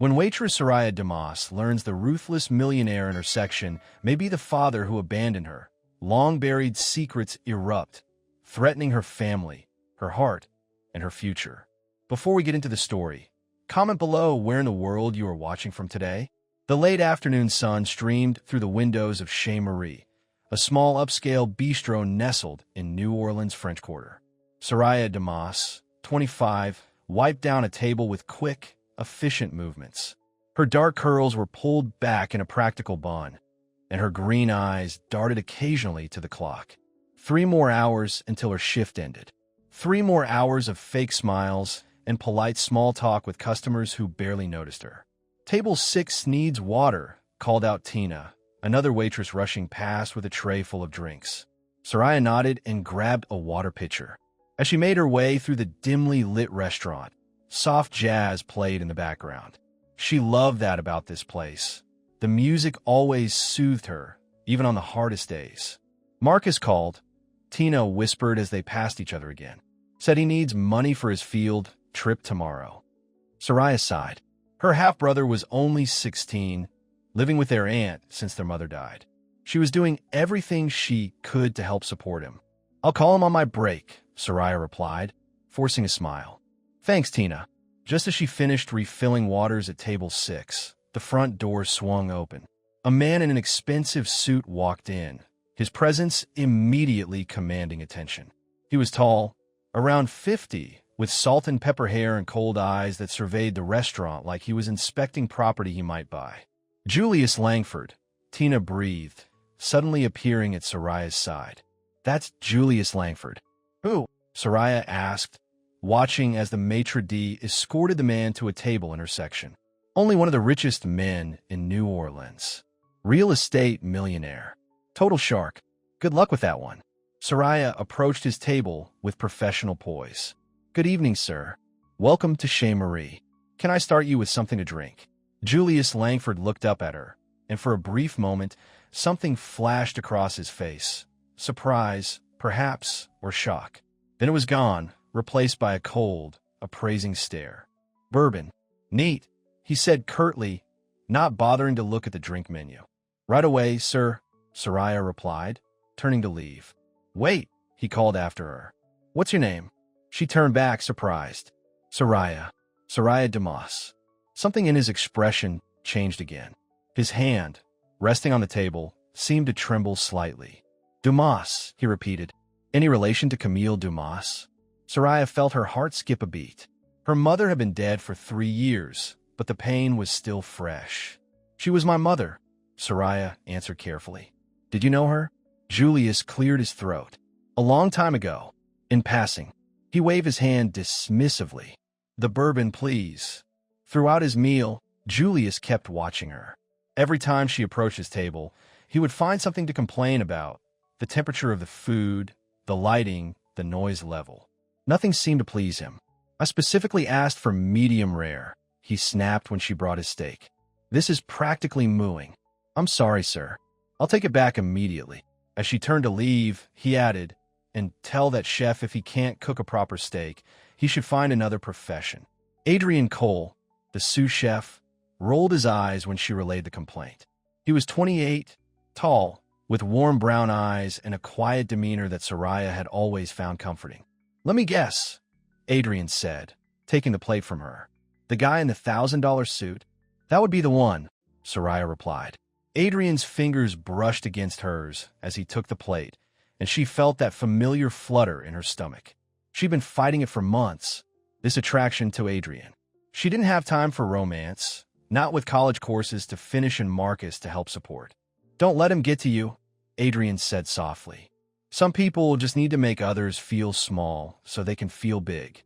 When waitress Soraya Damas learns the ruthless millionaire in her section may be the father who abandoned her, long-buried secrets erupt, threatening her family, her heart, and her future. Before we get into the story, comment below where in the world you are watching from today. The late afternoon sun streamed through the windows of Chez Marie, a small upscale bistro nestled in New Orleans' French Quarter. Soraya Damas, 25, wiped down a table with quick, efficient movements. Her dark curls were pulled back in a practical bun, and her green eyes darted occasionally to the clock. 3 more hours until her shift ended. 3 more hours of fake smiles and polite small talk with customers who barely noticed her. "Table 6 needs water," called out Tina, another waitress rushing past with a tray full of drinks. Soraya nodded and grabbed a water pitcher. As she made her way through the dimly lit restaurant, soft jazz played in the background. She loved that about this place. The music always soothed her, even on the hardest days. "Marcus called," Tina whispered as they passed each other again. "Said he needs money for his field trip tomorrow." Soraya sighed. Her half-brother was only 16, living with their aunt since their mother died. She was doing everything she could to help support him. "I'll call him on my break," Soraya replied, forcing a smile. "Thanks, Tina." Just as she finished refilling waters at table 6, the front door swung open. A man in an expensive suit walked in, his presence immediately commanding attention. He was tall, around 50, with salt and pepper hair and cold eyes that surveyed the restaurant like he was inspecting property he might buy. "Julius Langford," Tina breathed, suddenly appearing at Soraya's side. "That's Julius Langford." "Who?" Soraya asked, watching as the maitre d' escorted the man to a table in her section. "Only one of the richest men in New Orleans. Real estate millionaire. Total shark. Good luck with that one." Soraya approached his table with professional poise. "Good evening, sir. Welcome to Chez Marie. Can I start you with something to drink?" Julius Langford looked up at her, and for a brief moment, something flashed across his face. Surprise, perhaps, or shock. Then it was gone, replaced by a cold, appraising stare. "Bourbon. Neat," he said curtly, not bothering to look at the drink menu. "Right away, sir," Soraya replied, turning to leave. "Wait," he called after her. "What's your name?" She turned back, surprised. "Soraya. Soraya Damas." Something in his expression changed again. His hand, resting on the table, seemed to tremble slightly. "Dumas," he repeated. "Any relation to Camille Dumas?" Soraya felt her heart skip a beat. Her mother had been dead for 3 years, but the pain was still fresh. "She was my mother," Soraya answered carefully. "Did you know her?" Julius cleared his throat. "A long time ago. In passing." He waved his hand dismissively. "The bourbon, please." Throughout his meal, Julius kept watching her. Every time she approached his table, he would find something to complain about: the temperature of the food, the lighting, the noise level. Nothing seemed to please him. "I specifically asked for medium rare," he snapped when she brought his steak. "This is practically mooing." "I'm sorry, sir. I'll take it back immediately." As she turned to leave, he added, "And tell that chef if he can't cook a proper steak, he should find another profession." Adrian Cole, the sous chef, rolled his eyes when she relayed the complaint. He was 28, tall, with warm brown eyes and a quiet demeanor that Soraya had always found comforting. "Let me guess," Adrian said, taking the plate from her. "The guy in the $1,000 suit?" "That would be the one," Soraya replied. Adrian's fingers brushed against hers as he took the plate, and she felt that familiar flutter in her stomach. She'd been fighting it for months, this attraction to Adrian. She didn't have time for romance, not with college courses to finish and Marcus to help support. "Don't let him get to you," Adrian said softly. "Some people just need to make others feel small so they can feel big."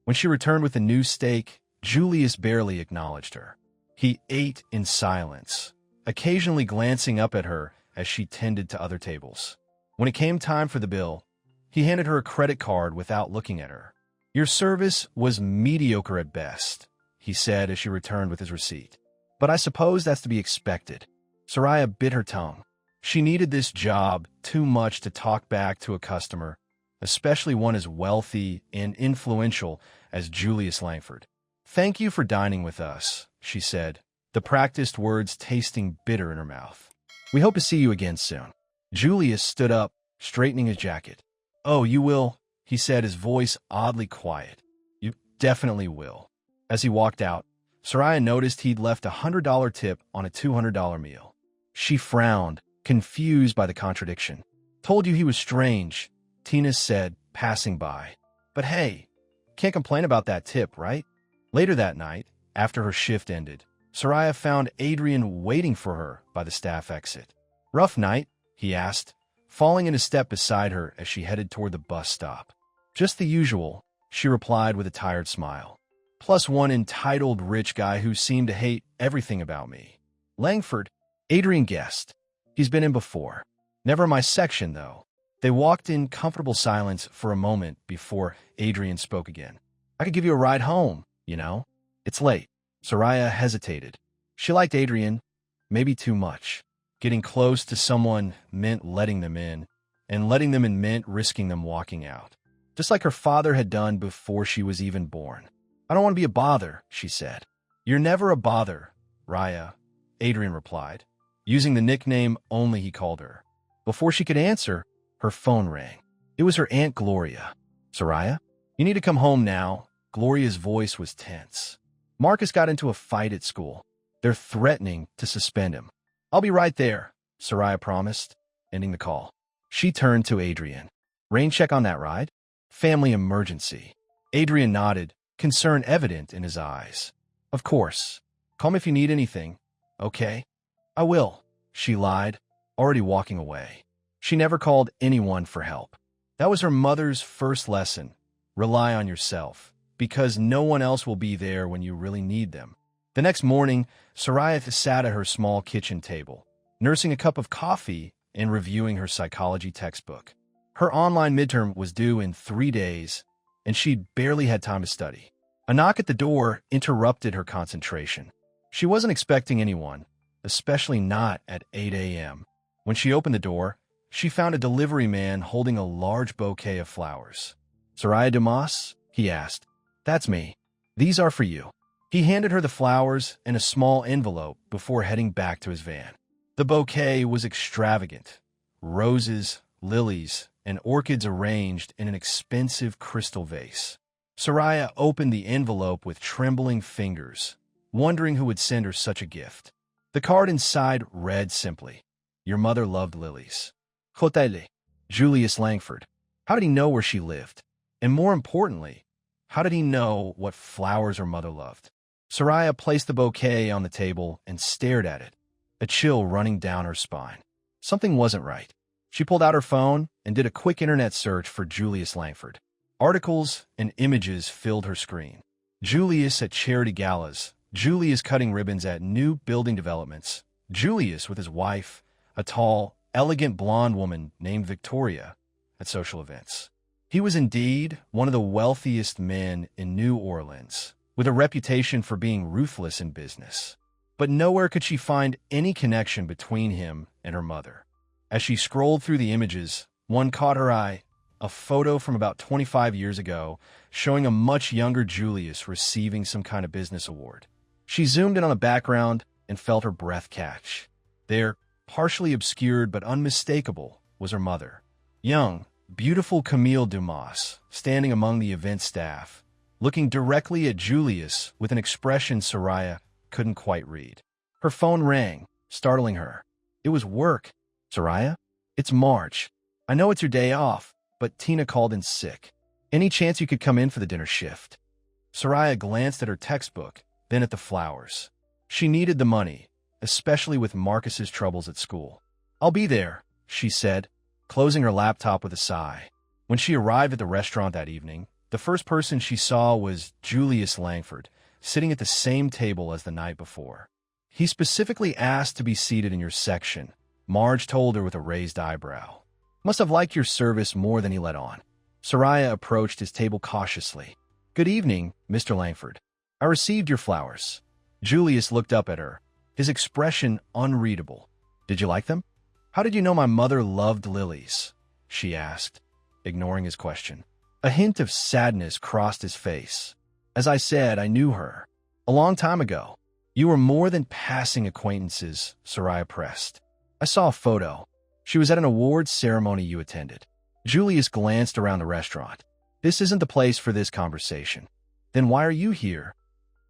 When she returned with the new steak, Julius barely acknowledged her. He ate in silence, occasionally glancing up at her as she tended to other tables. When it came time for the bill, he handed her a credit card without looking at her. "Your service was mediocre at best," he said as she returned with his receipt. "But I suppose that's to be expected." Soraya bit her tongue. She needed this job too much to talk back to a customer, especially one as wealthy and influential as Julius Langford. "Thank you for dining with us," she said, the practiced words tasting bitter in her mouth. "We hope to see you again soon." Julius stood up, straightening his jacket. "Oh, you will," he said, his voice oddly quiet. "You definitely will." As he walked out, Soraya noticed he'd left a $100 tip on a $200 meal. She frowned, confused by the contradiction. "Told you he was strange," Tina said, passing by. "But hey, can't complain about that tip, right?" Later that night, after her shift ended, Soraya found Adrian waiting for her by the staff exit. "Rough night?" he asked, falling into step beside her as she headed toward the bus stop. "Just the usual," she replied with a tired smile. "Plus one entitled rich guy who seemed to hate everything about me." "Langford," Adrian guessed. "He's been in before. Never in my section, though." They walked in comfortable silence for a moment before Adrian spoke again. "I could give you a ride home, you know. It's late." Soraya hesitated. She liked Adrian, maybe too much. Getting close to someone meant letting them in, and letting them in meant risking them walking out. Just like her father had done before she was even born. "I don't want to be a bother," she said. "You're never a bother, Raya," Adrian replied, using the nickname only he called her. Before she could answer, her phone rang. It was her Aunt Gloria. "Soraya, you need to come home now." Gloria's voice was tense. "Marcus got into a fight at school. They're threatening to suspend him." "I'll be right there," Soraya promised, ending the call. She turned to Adrian. "Rain check on that ride?" "Family emergency." Adrian nodded, concern evident in his eyes. "Of course. Call me if you need anything, okay?" "I will," she lied, already walking away. She never called anyone for help. That was her mother's first lesson. Rely on yourself, because no one else will be there when you really need them. The next morning, Soraya sat at her small kitchen table, nursing a cup of coffee and reviewing her psychology textbook. Her online midterm was due in 3 days, and she'd barely had time to study. A knock at the door interrupted her concentration. She wasn't expecting anyone, especially not at 8 a.m. When she opened the door, she found a delivery man holding a large bouquet of flowers. "Soraya Dumas?" he asked. "That's me. These are for you." He handed her the flowers and a small envelope before heading back to his van. The bouquet was extravagant. Roses, lilies, and orchids arranged in an expensive crystal vase. Soraya opened the envelope with trembling fingers, wondering who would send her such a gift. The card inside read simply, "Your mother loved lilies. Hotele, Julius Langford." How did he know where she lived? And more importantly, how did he know what flowers her mother loved? Soraya placed the bouquet on the table and stared at it, a chill running down her spine. Something wasn't right. She pulled out her phone and did a quick internet search for Julius Langford. Articles and images filled her screen. Julius at charity galas, Julius cutting ribbons at new building developments, Julius with his wife, a tall, elegant blonde woman named Victoria, at social events. He was indeed one of the wealthiest men in New Orleans, with a reputation for being ruthless in business. But nowhere could she find any connection between him and her mother. As she scrolled through the images, one caught her eye, a photo from about 25 years ago showing a much younger Julius receiving some kind of business award. She zoomed in on the background and felt her breath catch. There, partially obscured but unmistakable, was her mother. Young, beautiful Camille Dumas, standing among the event staff, looking directly at Julius with an expression Soraya couldn't quite read. Her phone rang, startling her. It was work. "Soraya? It's March. I know it's your day off, but Tina called in sick. Any chance you could come in for the dinner shift?" Soraya glanced at her textbook, then at the flowers. She needed the money, especially with Marcus's troubles at school. "I'll be there," she said, closing her laptop with a sigh. When she arrived at the restaurant that evening, the first person she saw was Julius Langford, sitting at the same table as the night before. "He specifically asked to be seated in your section," Marge told her with a raised eyebrow. "Must have liked your service more than he let on." Soraya approached his table cautiously. "Good evening, Mr. Langford. I received your flowers." Julius looked up at her, his expression unreadable. "Did you like them?" "How did you know my mother loved lilies?" she asked, ignoring his question. A hint of sadness crossed his face. As I said, I knew her. A long time ago. You were more than passing acquaintances, Soraya pressed. I saw a photo. She was at an awards ceremony you attended. Julius glanced around the restaurant. This isn't the place for this conversation. Then why are you here?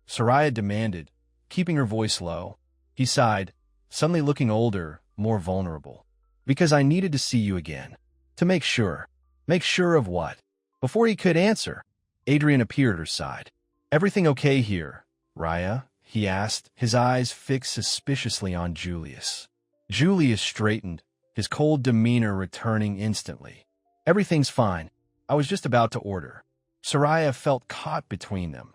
Soraya demanded, keeping her voice low. He sighed, suddenly looking older, more vulnerable. Because I needed to see you again. To make sure. Make sure of what? Before he could answer, Adrian appeared at her side. Everything okay here, Raya? He asked, his eyes fixed suspiciously on Julius. Julius straightened, his cold demeanor returning instantly. Everything's fine. I was just about to order. Soraya felt caught between them.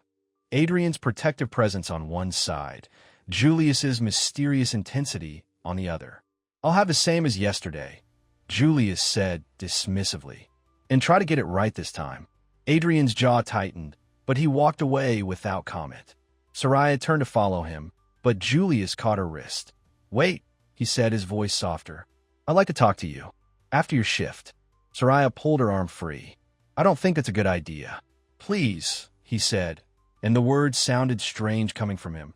Adrian's protective presence on one side, Julius's mysterious intensity on the other. I'll have the same as yesterday, Julius said dismissively. And try to get it right this time. Adrian's jaw tightened, but he walked away without comment. Soraya turned to follow him, but Julius caught her wrist. Wait, he said, his voice softer. I'd like to talk to you. After your shift. Soraya pulled her arm free. I don't think that's a good idea. Please, he said, and the words sounded strange coming from him,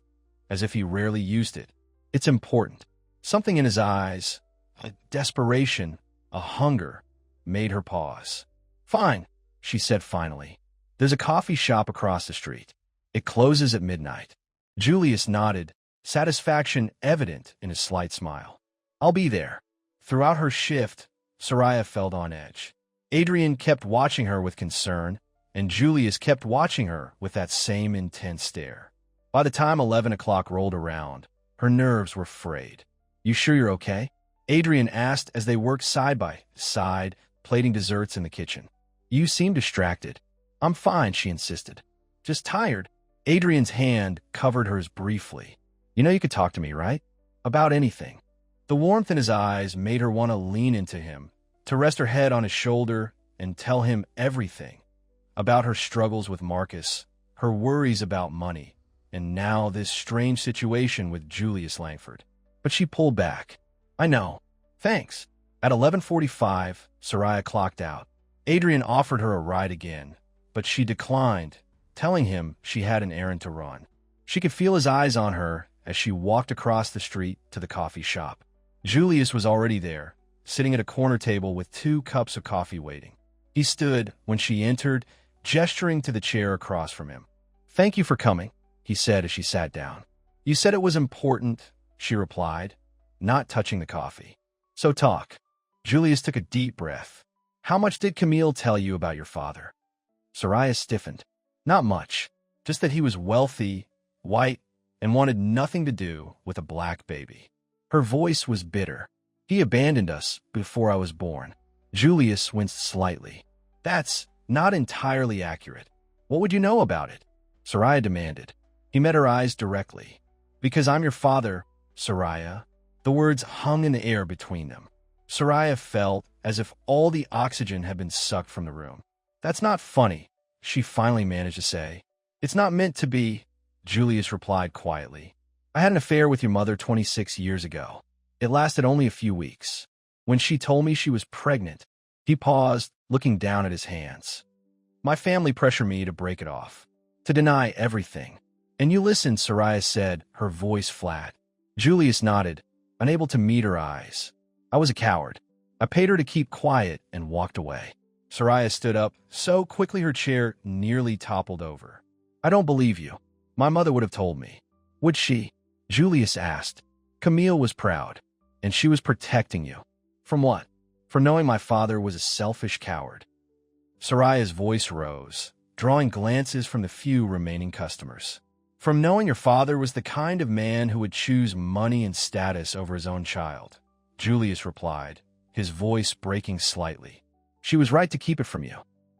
as if he rarely used it. It's important. Something in his eyes, a desperation, a hunger, made her pause. Fine, she said finally. There's a coffee shop across the street. It closes at midnight. Julius nodded, satisfaction evident in his slight smile. I'll be there. Throughout her shift, Soraya felt on edge. Adrian kept watching her with concern, and Julius kept watching her with that same intense stare. By the time 11 o'clock rolled around, her nerves were frayed. You sure you're okay? Adrian asked as they worked side by side, plating desserts in the kitchen. You seem distracted. I'm fine, she insisted. Just tired. Adrian's hand covered hers briefly. You know you could talk to me, right? About anything. The warmth in his eyes made her want to lean into him, to rest her head on his shoulder and tell him everything. About her struggles with Marcus, her worries about money, and now this strange situation with Julius Langford. But she pulled back. I know. Thanks. At 11:45, Soraya clocked out. Adrian offered her a ride again, but she declined, telling him she had an errand to run. She could feel his eyes on her as she walked across the street to the coffee shop. Julius was already there, sitting at a corner table with 2 cups of coffee waiting. He stood when she entered, gesturing to the chair across from him. Thank you for coming, he said as she sat down. You said it was important, she replied, not touching the coffee. So talk. Julius took a deep breath. How much did Camille tell you about your father? Soraya stiffened. Not much, just that he was wealthy, white, and wanted nothing to do with a black baby. Her voice was bitter. He abandoned us before I was born. Julius winced slightly. That's not entirely accurate. What would you know about it? Soraya demanded. He met her eyes directly. Because I'm your father, Soraya. The words hung in the air between them. Soraya felt as if all the oxygen had been sucked from the room. That's not funny, she finally managed to say. It's not meant to be, Julius replied quietly. I had an affair with your mother 26 years ago. It lasted only a few weeks. When she told me she was pregnant, he paused, looking down at his hands. My family pressured me to break it off, to deny everything. And you listened, Soraya said, her voice flat. Julius nodded, unable to meet her eyes. I was a coward. I paid her to keep quiet and walked away. Soraya stood up so quickly her chair nearly toppled over. I don't believe you. My mother would have told me. Would she? Julius asked. Camille was proud, and she was protecting you. From what? For knowing my father was a selfish coward. Soraya's voice rose, drawing glances from the few remaining customers. From knowing your father was the kind of man who would choose money and status over his own child, Julius replied, his voice breaking slightly. She was right to keep it from you.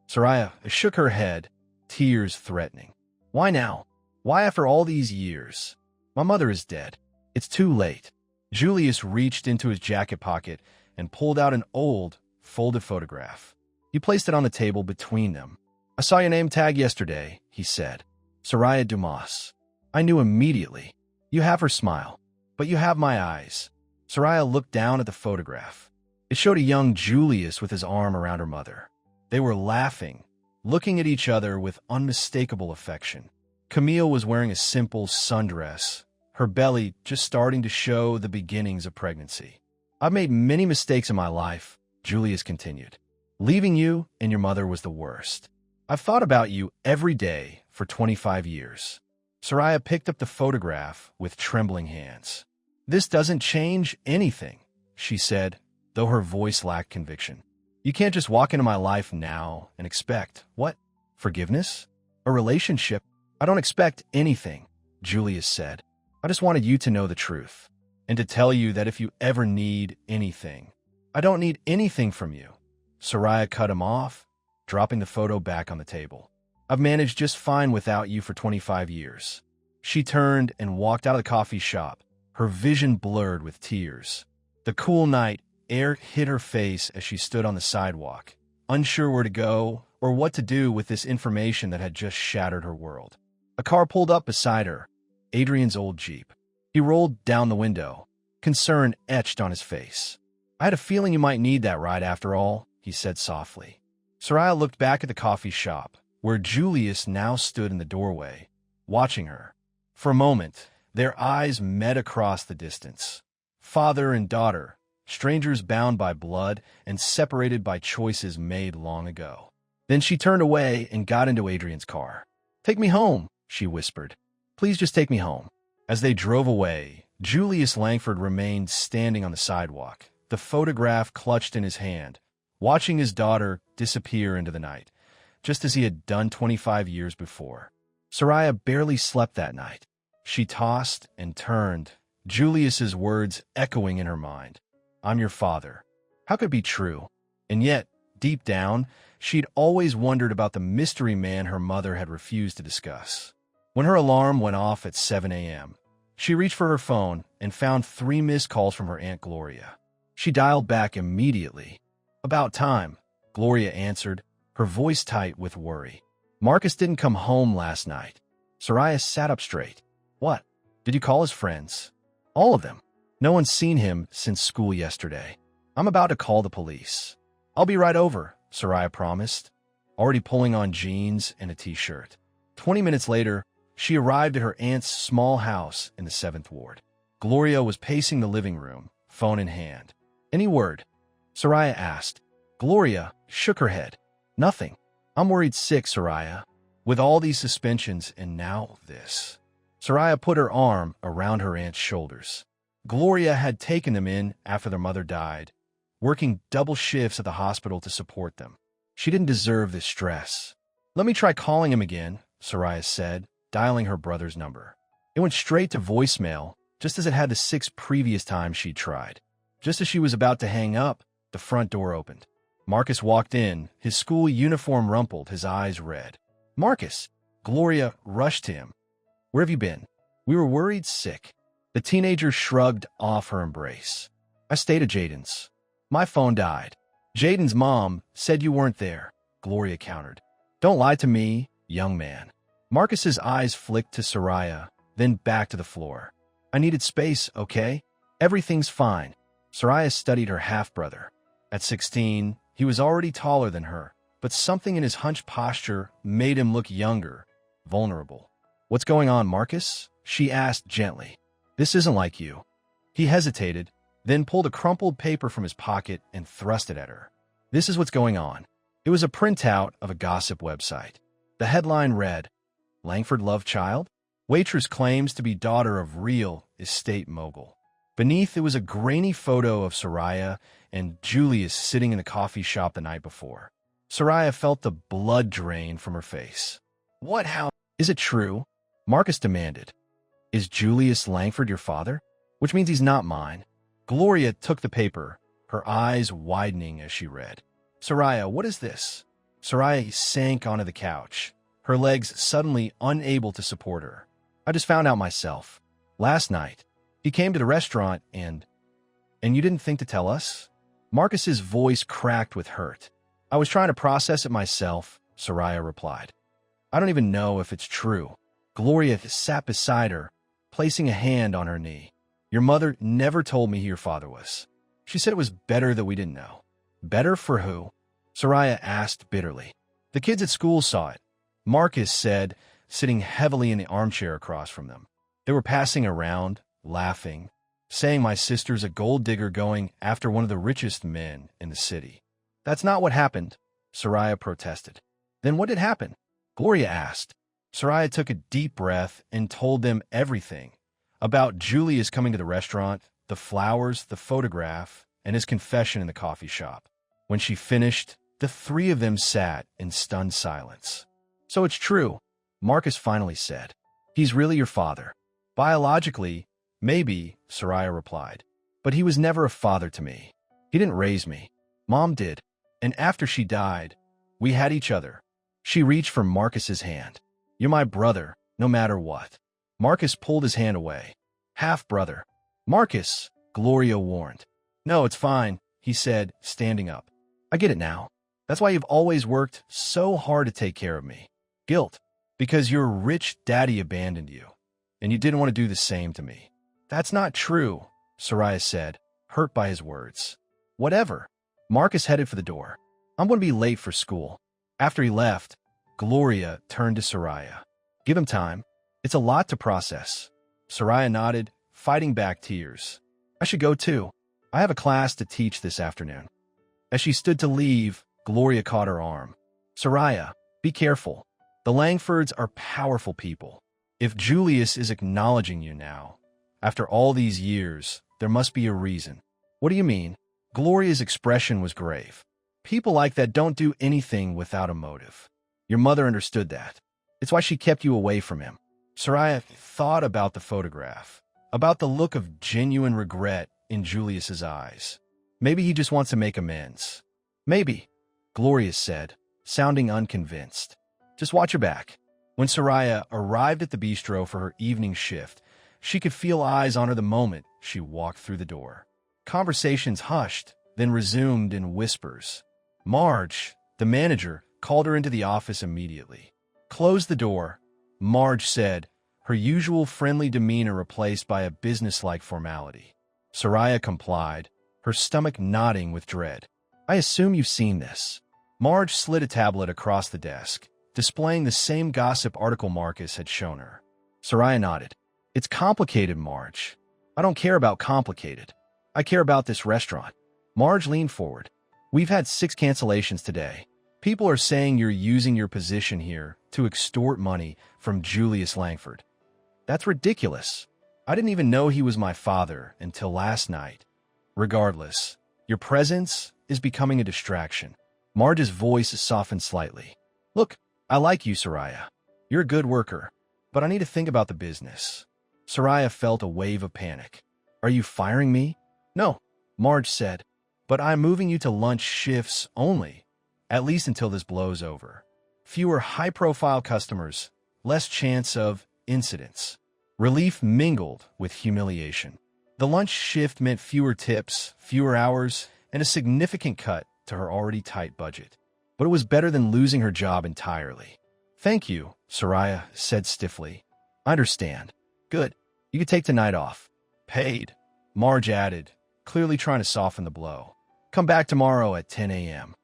Soraya shook her head, tears threatening. Why now? Why after all these years? My mother is dead. It's too late. Julius reached into his jacket pocket and pulled out an old, folded photograph. He placed it on the table between them. I saw your name tag yesterday, he said. Soraya Dumas. I knew immediately. You have her smile, but you have my eyes. Soraya looked down at the photograph. It showed a young Julius with his arm around her mother. They were laughing, looking at each other with unmistakable affection. Camille was wearing a simple sundress, her belly just starting to show the beginnings of pregnancy. "I've made many mistakes in my life," Julius continued. "Leaving you and your mother was the worst. I've thought about you every day for 25 years. Soraya picked up the photograph with trembling hands. "This doesn't change anything," she said, though her voice lacked conviction. "You can't just walk into my life now and expect, what? Forgiveness? A relationship? I don't expect anything," Julius said. "I just wanted you to know the truth, and to tell you that if you ever need anything, I don't need anything from you." Soraya cut him off, dropping the photo back on the table. "I've managed just fine without you for 25 years. She turned and walked out of the coffee shop, her vision blurred with tears. The cool night air hit her face as she stood on the sidewalk, unsure where to go or what to do with this information that had just shattered her world. A car pulled up beside her, Adrian's old Jeep. He rolled down the window, concern etched on his face. "I had a feeling you might need that ride after all," he said softly. Soraya looked back at the coffee shop, where Julius now stood in the doorway, watching her. For a moment, their eyes met across the distance. Father and daughter, strangers bound by blood and separated by choices made long ago. Then she turned away and got into Adrian's car. "Take me home," she whispered. "Please just take me home." As they drove away, Julius Langford remained standing on the sidewalk, the photograph clutched in his hand, watching his daughter disappear into the night, just as he had done 25 years before. Soraya barely slept that night. She tossed and turned, Julius's words echoing in her mind. "I'm your father." How could it be true? And yet, deep down, she'd always wondered about the mystery man her mother had refused to discuss. When her alarm went off at 7 a.m., she reached for her phone and found 3 missed calls from her Aunt Gloria. She dialed back immediately. "About time," Gloria answered, her voice tight with worry. "Marcus didn't come home last night." Soraya sat up straight. "What? Did you call his friends?" "All of them. No one's seen him since school yesterday. I'm about to call the police." "I'll be right over," Soraya promised, already pulling on jeans and a t-shirt. 20 minutes later, she arrived at her aunt's small house in the 7th Ward. Gloria was pacing the living room, phone in hand. "Any word?" Soraya asked. Gloria shook her head. "Nothing. I'm worried sick, Soraya. With all these suspensions and now this." Soraya put her arm around her aunt's shoulders. Gloria had taken them in after their mother died, working double shifts at the hospital to support them. She didn't deserve this stress. "Let me try calling him again," Soraya said, dialing her brother's number. It went straight to voicemail, just as it had the 6 previous times she'd tried. Just as she was about to hang up, the front door opened. Marcus walked in, his school uniform rumpled, his eyes red. "Marcus!" Gloria rushed to him. "Where have you been?" "We were worried sick." The teenager shrugged off her embrace. "I stayed at Jaden's. My phone died." "Jaden's mom said you weren't there," Gloria countered. "Don't lie to me, young man." Marcus's eyes flicked to Soraya, then back to the floor. "I needed space, okay? Everything's fine." Soraya studied her half-brother. At 16, he was already taller than her, but something in his hunched posture made him look younger, vulnerable. "What's going on, Marcus?" she asked gently. "This isn't like you." He hesitated, then pulled a crumpled paper from his pocket and thrust it at her. "This is what's going on." It was a printout of a gossip website. The headline read, "Langford love child? Waitress claims to be daughter of real estate mogul." Beneath it was a grainy photo of Soraya and Julius sitting in the coffee shop the night before. Soraya felt the blood drain from her face. "What? How? Is it true?" Marcus demanded. "Is Julius Langford your father? Which means he's not mine." Gloria took the paper, her eyes widening as she read. "Soraya, what is this?" Soraya sank onto the couch, her legs suddenly unable to support her. "I just found out myself. Last night, he came to the restaurant and you didn't think to tell us?" Marcus's voice cracked with hurt. "I was trying to process it myself," Soraya replied. "I don't even know if it's true." Gloria sat beside her, placing a hand on her knee. "Your mother never told me who your father was. She said it was better that we didn't know." "Better for who?" Soraya asked bitterly. The kids at school saw it, Marcus said, sitting heavily in the armchair across from them. They were passing around, laughing, saying my sister's a gold digger going after one of the richest men in the city. That's not what happened, Soraya protested. Then what did happen? Gloria asked. Soraya took a deep breath and told them everything about Julius coming to the restaurant, the flowers, the photograph, and his confession in the coffee shop. When she finished, the three of them sat in stunned silence. So it's true, Marcus finally said. He's really your father. Biologically, maybe, Soraya replied. But he was never a father to me. He didn't raise me. Mom did. And after she died, we had each other. She reached for Marcus's hand. You're my brother, no matter what. Marcus pulled his hand away. Half-brother. Marcus, Gloria warned. No, it's fine, he said, standing up. I get it now. That's why you've always worked so hard to take care of me. Guilt. Because your rich daddy abandoned you, and you didn't want to do the same to me. That's not true, Soraya said, hurt by his words. Whatever. Marcus headed for the door. I'm going to be late for school. After he left, Gloria turned to Soraya. Give him time. It's a lot to process. Soraya nodded, fighting back tears. I should go too. I have a class to teach this afternoon. As she stood to leave, Gloria caught her arm. Soraya, be careful. The Langfords are powerful people. If Julius is acknowledging you now, after all these years, there must be a reason. What do you mean? Gloria's expression was grave. People like that don't do anything without a motive. Your mother understood that. It's why she kept you away from him. Soraya thought about the photograph, about the look of genuine regret in Julius's eyes. Maybe he just wants to make amends. Maybe, Gloria said, sounding unconvinced. Just watch your back. When Soraya arrived at the bistro for her evening shift, she could feel eyes on her the moment she walked through the door. Conversations hushed, then resumed in whispers. Marge, the manager, called her into the office immediately. Close the door, Marge said, her usual friendly demeanor replaced by a businesslike formality. Soraya complied, her stomach knotting with dread. I assume you've seen this. Marge slid a tablet across the desk, displaying the same gossip article Marcus had shown her. Soraya nodded. It's complicated, Marge. I don't care about complicated. I care about this restaurant. Marge leaned forward. We've had 6 cancellations today. People are saying you're using your position here to extort money from Julius Langford. That's ridiculous. I didn't even know he was my father until last night. Regardless, your presence is becoming a distraction. Marge's voice softened slightly. Look, I like you, Soraya. You're a good worker, but I need to think about the business. Soraya felt a wave of panic. Are you firing me? No, Marge said, but I'm moving you to lunch shifts only, at least until this blows over. Fewer high-profile customers, less chance of incidents. Relief mingled with humiliation. The lunch shift meant fewer tips, fewer hours, and a significant cut to her already tight budget. But it was better than losing her job entirely. Thank you, Soraya said stiffly. I understand. Good. You can take tonight off. Paid, Marge added, clearly trying to soften the blow. Come back tomorrow at 10 a.m.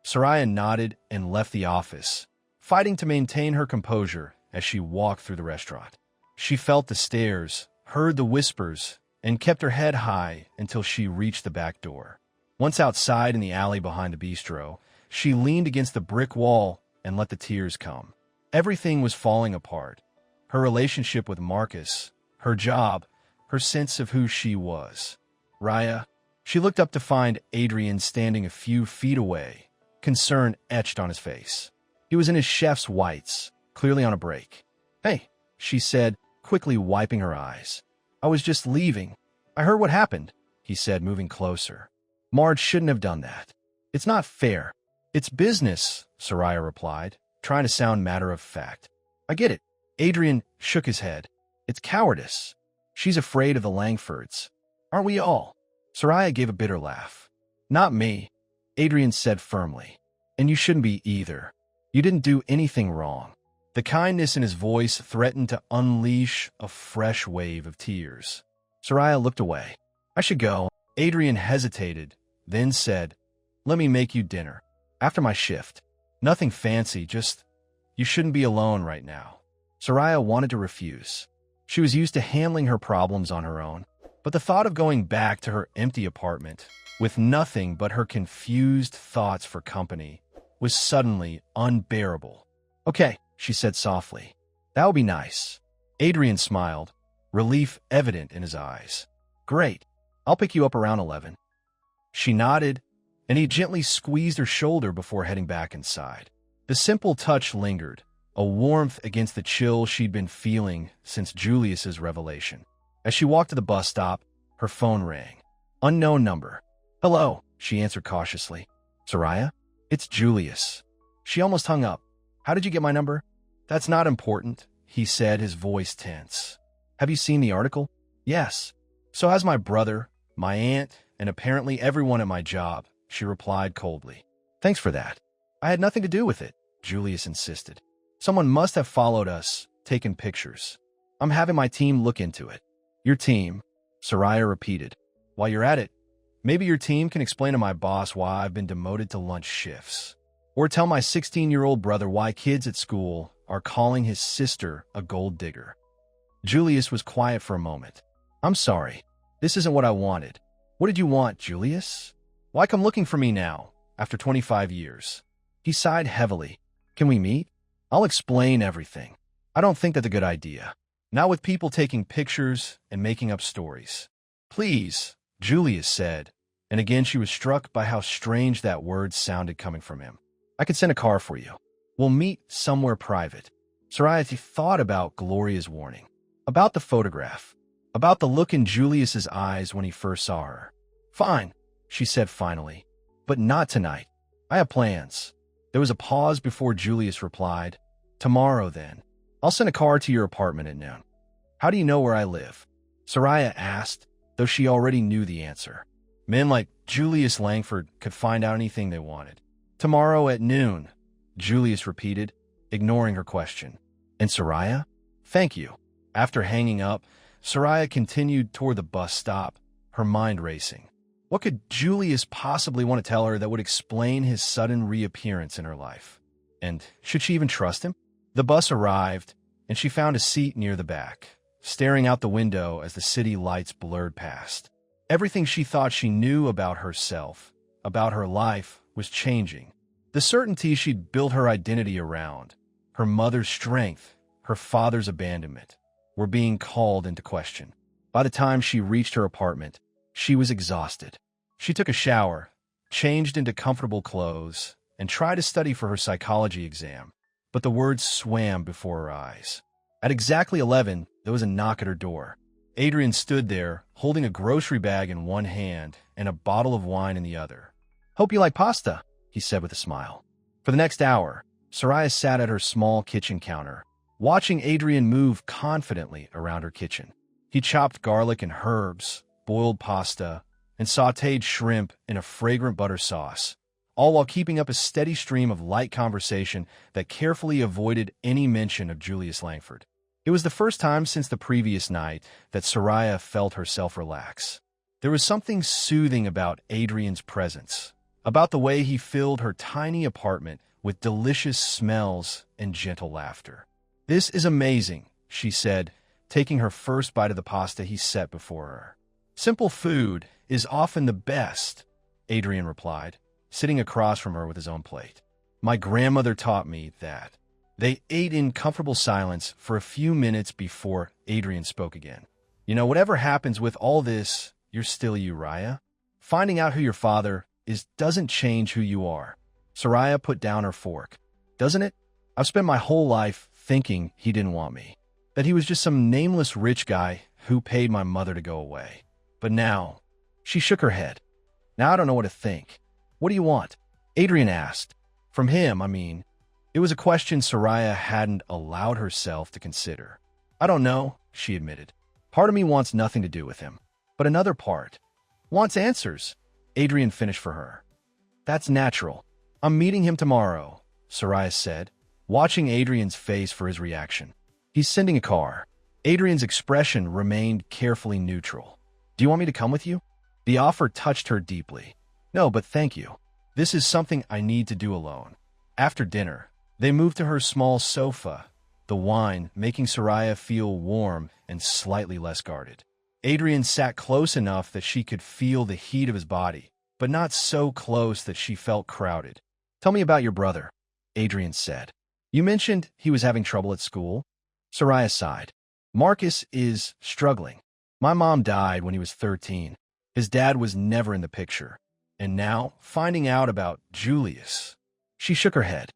Soraya nodded and left the office, fighting to maintain her composure as she walked through the restaurant. She felt the stares, heard the whispers, and kept her head high until she reached the back door. Once outside in the alley behind the bistro, she leaned against the brick wall and let the tears come. Everything was falling apart. Her relationship with Marcus, her job, her sense of who she was. Raya. She looked up to find Adrian standing a few feet away, concern etched on his face. He was in his chef's whites, clearly on a break. Hey, she said, quickly wiping her eyes. I was just leaving. I heard what happened, he said, moving closer. Marge shouldn't have done that. It's not fair. It's business, Soraya replied, trying to sound matter-of-fact. I get it. Adrian shook his head. It's cowardice. She's afraid of the Langfords. Aren't we all? Soraya gave a bitter laugh. Not me, Adrian said firmly. And you shouldn't be either. You didn't do anything wrong. The kindness in his voice threatened to unleash a fresh wave of tears. Soraya looked away. I should go. Adrian hesitated, then said, Let me make you dinner. After my shift. Nothing fancy, just, you shouldn't be alone right now. Soraya wanted to refuse. She was used to handling her problems on her own, but the thought of going back to her empty apartment, with nothing but her confused thoughts for company, was suddenly unbearable. Okay, she said softly. That would be nice. Adrian smiled, relief evident in his eyes. Great. I'll pick you up around 11. She nodded, and he gently squeezed her shoulder before heading back inside. The simple touch lingered, a warmth against the chill she'd been feeling since Julius's revelation. As she walked to the bus stop, her phone rang. Unknown number. Hello, she answered cautiously. Soraya? It's Julius. She almost hung up. How did you get my number? That's not important, he said, his voice tense. Have you seen the article? Yes. So has my brother, my aunt, and apparently everyone at my job, she replied coldly. Thanks for that. I had nothing to do with it, Julius insisted. Someone must have followed us, taken pictures. I'm having my team look into it. Your team, Soraya repeated. While you're at it, maybe your team can explain to my boss why I've been demoted to lunch shifts. Or tell my 16-year-old brother why kids at school are calling his sister a gold digger. Julius was quiet for a moment. I'm sorry. This isn't what I wanted. What did you want, Julius? Why come looking for me now, after 25 years? He sighed heavily. Can we meet? I'll explain everything. I don't think that's a good idea. Not with people taking pictures and making up stories. Please, Julius said, and again she was struck by how strange that word sounded coming from him. I could send a car for you. We'll meet somewhere private. Soraya thought about Gloria's warning, about the photograph, about the look in Julius's eyes when he first saw her. Fine, she said finally, but not tonight. I have plans. There was a pause before Julius replied, Tomorrow, then. I'll send a car to your apartment at noon. How do you know where I live? Soraya asked, though she already knew the answer. Men like Julius Langford could find out anything they wanted. Tomorrow at noon, Julius repeated, ignoring her question. And Soraya? Thank you. After hanging up, Soraya continued toward the bus stop, her mind racing. What could Julius possibly want to tell her that would explain his sudden reappearance in her life? And should she even trust him? The bus arrived, and she found a seat near the back, staring out the window as the city lights blurred past. Everything she thought she knew about herself, about her life, was changing. The certainty she'd built her identity around, her mother's strength, her father's abandonment, were being called into question. By the time she reached her apartment, she was exhausted. She took a shower, changed into comfortable clothes, and tried to study for her psychology exam, but the words swam before her eyes. At exactly 11, there was a knock at her door. Adrian stood there, holding a grocery bag in one hand and a bottle of wine in the other. Hope you like pasta, he said with a smile. For the next hour, Soraya sat at her small kitchen counter, watching Adrian move confidently around her kitchen. He chopped garlic and herbs, boiled pasta, and sautéed shrimp in a fragrant butter sauce, all while keeping up a steady stream of light conversation that carefully avoided any mention of Julius Langford. It was the first time since the previous night that Soraya felt herself relax. There was something soothing about Adrian's presence, about the way he filled her tiny apartment with delicious smells and gentle laughter. This is amazing, she said, taking her first bite of the pasta he set before her. Simple food is often the best, Adrian replied, sitting across from her with his own plate. My grandmother taught me that. They ate in comfortable silence for a few minutes before Adrian spoke again. You know, whatever happens with all this, you're still you, Raya. Finding out who your father is doesn't change who you are. Soraya put down her fork. Doesn't it? I've spent my whole life thinking he didn't want me, that he was just some nameless rich guy who paid my mother to go away. But now, she shook her head. Now I don't know what to think. What do you want? Adrian asked. From him, I mean. It was a question Soraya hadn't allowed herself to consider. I don't know, she admitted. Part of me wants nothing to do with him, but another part wants answers. Adrian finished for her. That's natural. I'm meeting him tomorrow, Soraya said, watching Adrian's face for his reaction. He's sending a car. Adrian's expression remained carefully neutral. Do you want me to come with you? The offer touched her deeply. No, but thank you. This is something I need to do alone. After dinner, they moved to her small sofa, the wine making Soraya feel warm and slightly less guarded. Adrian sat close enough that she could feel the heat of his body, but not so close that she felt crowded. "Tell me about your brother," Adrian said. "You mentioned he was having trouble at school." Soraya sighed. "Marcus is struggling. My mom died when he was 13. His dad was never in the picture. And now, finding out about Julius." She shook her head.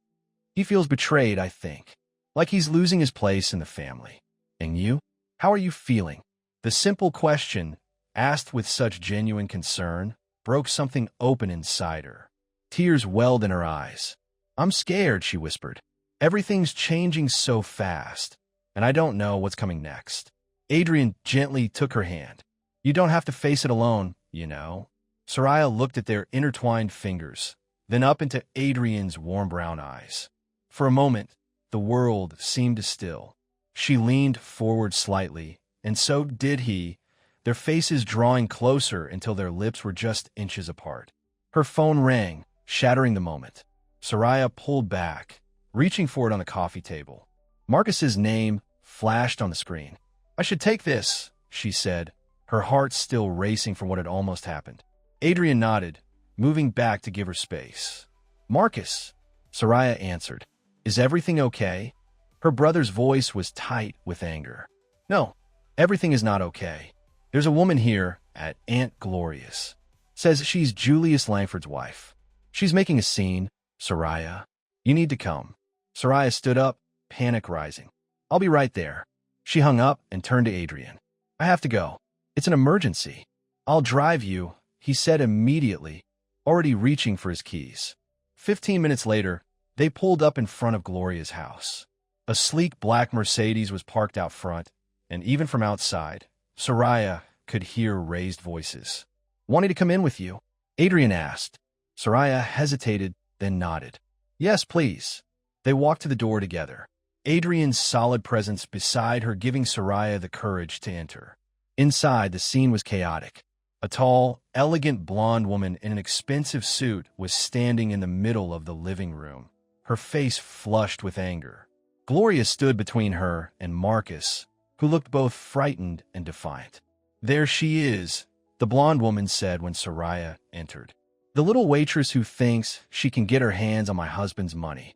"He feels betrayed, I think. Like he's losing his place in the family. And you? How are you feeling?" The simple question, asked with such genuine concern, broke something open inside her. Tears welled in her eyes. "I'm scared," she whispered. "Everything's changing so fast, and I don't know what's coming next." Adrian gently took her hand. "You don't have to face it alone, you know." Soraya looked at their intertwined fingers, then up into Adrian's warm brown eyes. For a moment, the world seemed to still. She leaned forward slightly, and so did he, their faces drawing closer until their lips were just inches apart. Her phone rang, shattering the moment. Soraya pulled back, reaching for it on the coffee table. Marcus's name flashed on the screen. "I should take this," she said, her heart still racing from what had almost happened. Adrian nodded, moving back to give her space. "Marcus," Soraya answered. "Is everything okay?" Her brother's voice was tight with anger. "No, everything is not okay. There's a woman here at Aunt Gloria's. Says she's Julius Langford's wife. She's making a scene, Soraya. You need to come." Soraya stood up, panic rising. "I'll be right there." She hung up and turned to Adrian. "I have to go. It's an emergency." "I'll drive you," he said immediately, already reaching for his keys. 15 minutes later, they pulled up in front of Gloria's house. A sleek black Mercedes was parked out front, and even from outside, Soraya could hear raised voices. "Wanting to come in with you?" Adrian asked. Soraya hesitated, then nodded. "Yes, please." They walked to the door together, Adrian's solid presence beside her giving Soraya the courage to enter. Inside, the scene was chaotic. A tall, elegant blonde woman in an expensive suit was standing in the middle of the living room, her face flushed with anger. Gloria stood between her and Marcus, who looked both frightened and defiant. "There she is," the blonde woman said when Soraya entered. "The little waitress who thinks she can get her hands on my husband's money."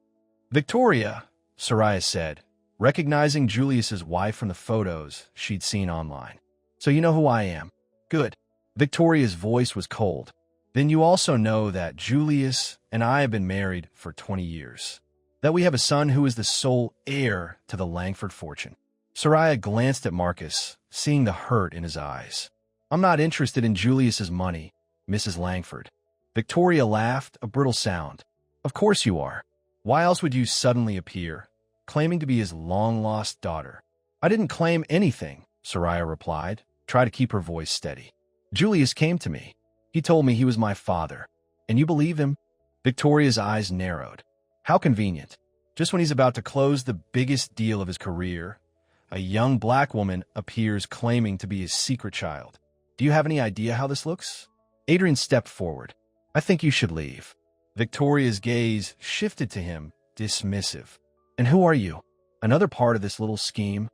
"Victoria," Soraya said, recognizing Julius's wife from the photos she'd seen online. "So you know who I am. Good." Victoria's voice was cold. "Then you also know that Julius and I have been married for 20 years. That we have a son who is the sole heir to the Langford fortune." Soraya glanced at Marcus, seeing the hurt in his eyes. "I'm not interested in Julius's money, Mrs. Langford." Victoria laughed, a brittle sound. "Of course you are. Why else would you suddenly appear, claiming to be his long-lost daughter?" "I didn't claim anything," Soraya replied, trying to keep her voice steady. "Julius came to me. He told me he was my father. And you believe him?" Victoria's eyes narrowed. "How convenient. Just when he's about to close the biggest deal of his career, a young black woman appears claiming to be his secret child. Do you have any idea how this looks?" Adrian stepped forward. "I think you should leave." Victoria's gaze shifted to him, dismissive. "And who are you? Another part of this little scheme?"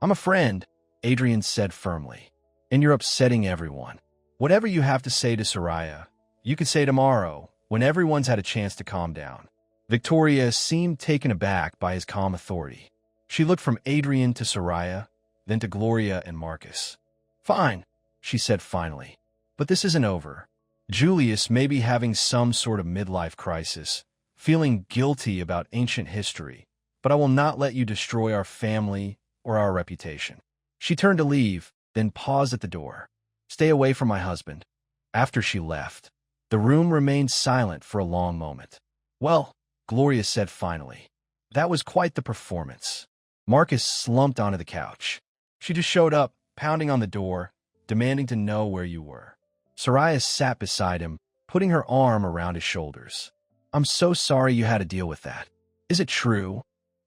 "I'm a friend," Adrian said firmly. "And you're upsetting everyone. Whatever you have to say to Soraya, you could say tomorrow, when everyone's had a chance to calm down." Victoria seemed taken aback by his calm authority. She looked from Adrian to Soraya, then to Gloria and Marcus. "Fine," she said finally. "But this isn't over. Julius may be having some sort of midlife crisis, feeling guilty about ancient history, but I will not let you destroy our family or our reputation." She turned to leave, then paused at the door. "Stay away from my husband." After she left, the room remained silent for a long moment. "Well," Gloria said finally, "that was quite the performance." Marcus slumped onto the couch. "She just showed up, pounding on the door, demanding to know where you were." Soraya sat beside him, putting her arm around his shoulders. "I'm so sorry you had to deal with that. Is it true?"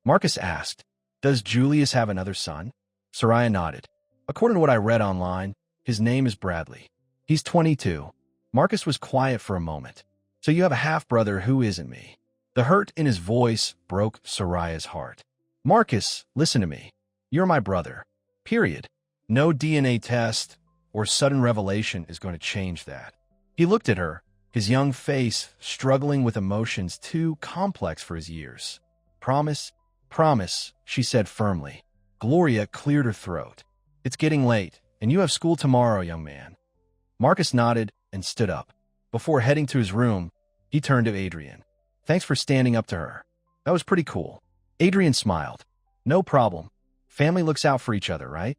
Marcus asked. "Does Julius have another son?" Soraya nodded. "According to what I read online, his name is Bradley. He's 22. Marcus was quiet for a moment. "So you have a half-brother who isn't me." The hurt in his voice broke Soraya's heart. Marcus, listen to me. You're my brother. Period. No DNA test or sudden revelation is going to change that. He looked at her, his young face struggling with emotions too complex for his years. Promise? Promise, she said firmly. Gloria cleared her throat. It's getting late, and you have school tomorrow, young man. Marcus nodded and stood up. Before heading to his room, he turned to Adrian. Thanks for standing up to her. That was pretty cool. Adrian smiled. No problem. Family looks out for each other, right?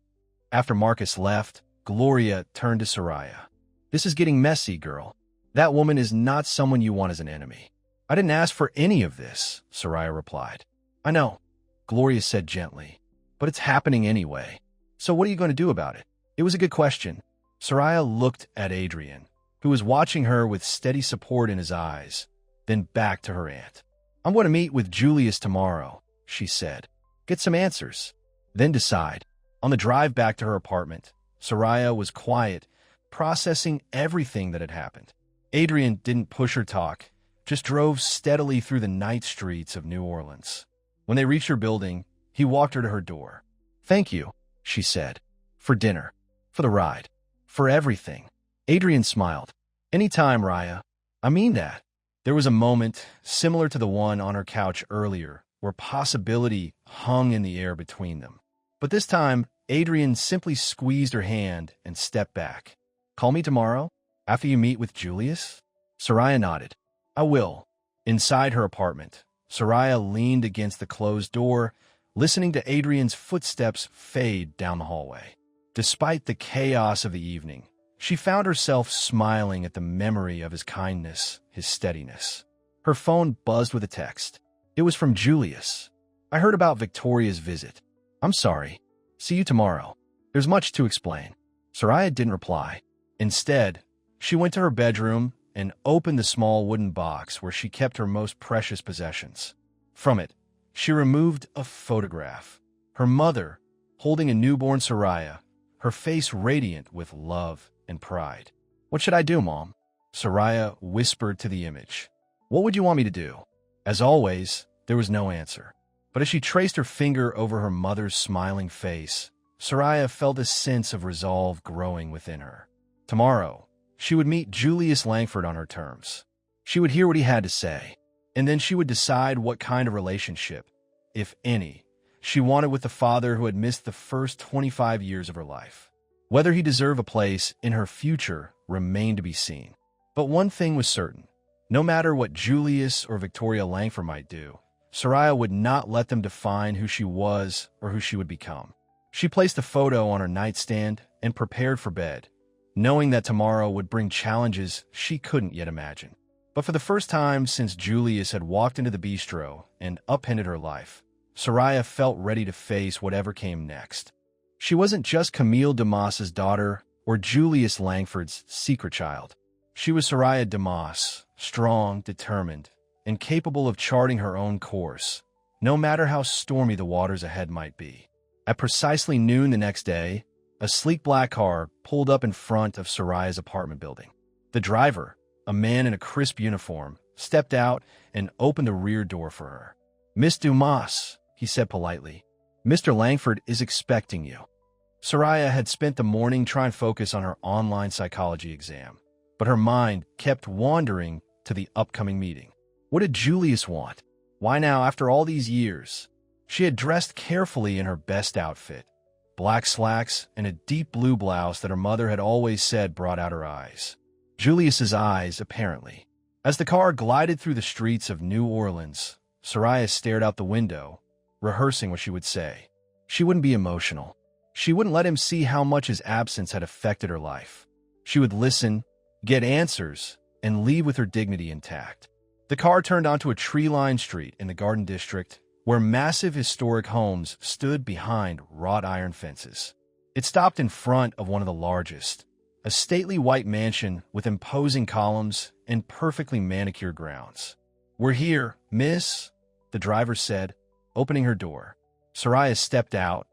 After Marcus left, Gloria turned to Soraya. This is getting messy, girl. That woman is not someone you want as an enemy. I didn't ask for any of this, Soraya replied. I know, Gloria said gently, but it's happening anyway. So what are you going to do about it? It was a good question. Soraya looked at Adrian, who was watching her with steady support in his eyes, then back to her aunt. I'm going to meet with Julius tomorrow, she said. Get some answers, then decide. On the drive back to her apartment, Soraya was quiet, processing everything that had happened. Adrian didn't push her talk, just drove steadily through the night streets of New Orleans. When they reached her building, he walked her to her door. Thank you, she said. For dinner. For the ride. For everything. Adrian smiled. Anytime, Raya. I mean that. There was a moment, similar to the one on her couch earlier, where possibility hung in the air between them. But this time, Adrian simply squeezed her hand and stepped back. Call me tomorrow? After you meet with Julius? Soraya nodded. I will. Inside her apartment, Soraya leaned against the closed door, listening to Adrian's footsteps fade down the hallway. Despite the chaos of the evening, she found herself smiling at the memory of his kindness, his steadiness. Her phone buzzed with a text. It was from Julius. I heard about Victoria's visit. I'm sorry. See you tomorrow. There's much to explain. Soraya didn't reply. Instead, she went to her bedroom and opened the small wooden box where she kept her most precious possessions. From it, she removed a photograph. Her mother, holding a newborn Soraya, her face radiant with love and pride. What should I do, Mom? Soraya whispered to the image. What would you want me to do? As always, there was no answer. But as she traced her finger over her mother's smiling face, Soraya felt a sense of resolve growing within her. Tomorrow, she would meet Julius Langford on her terms. She would hear what he had to say, and then she would decide what kind of relationship, if any, she wanted with the father who had missed the first 25 years of her life. Whether he deserved a place in her future remained to be seen. But one thing was certain. No matter what Julius or Victoria Langford might do, Soraya would not let them define who she was or who she would become. She placed the photo on her nightstand and prepared for bed, knowing that tomorrow would bring challenges she couldn't yet imagine. But for the first time since Julius had walked into the bistro and upended her life, Soraya felt ready to face whatever came next. She wasn't just Camille Damas's daughter or Julius Langford's secret child. She was Soraya Damas, strong, determined, and capable of charting her own course, no matter how stormy the waters ahead might be. At precisely noon the next day, a sleek black car pulled up in front of Soraya's apartment building. The driver, a man in a crisp uniform, stepped out and opened the rear door for her. Miss Dumas, he said politely, Mr. Langford is expecting you. Soraya had spent the morning trying to focus on her online psychology exam, but her mind kept wandering to the upcoming meeting. What did Julius want? Why now, after all these years? She had dressed carefully in her best outfit, black slacks and a deep blue blouse that her mother had always said brought out her eyes. Julius's eyes, apparently. As the car glided through the streets of New Orleans, Soraya stared out the window, rehearsing what she would say. She wouldn't be emotional. She wouldn't let him see how much his absence had affected her life. She would listen, get answers, and leave with her dignity intact. The car turned onto a tree-lined street in the Garden District, where massive historic homes stood behind wrought iron fences. It stopped in front of one of the largest, a stately white mansion with imposing columns and perfectly manicured grounds. We're here, miss, the driver said, opening her door. Soraya stepped out,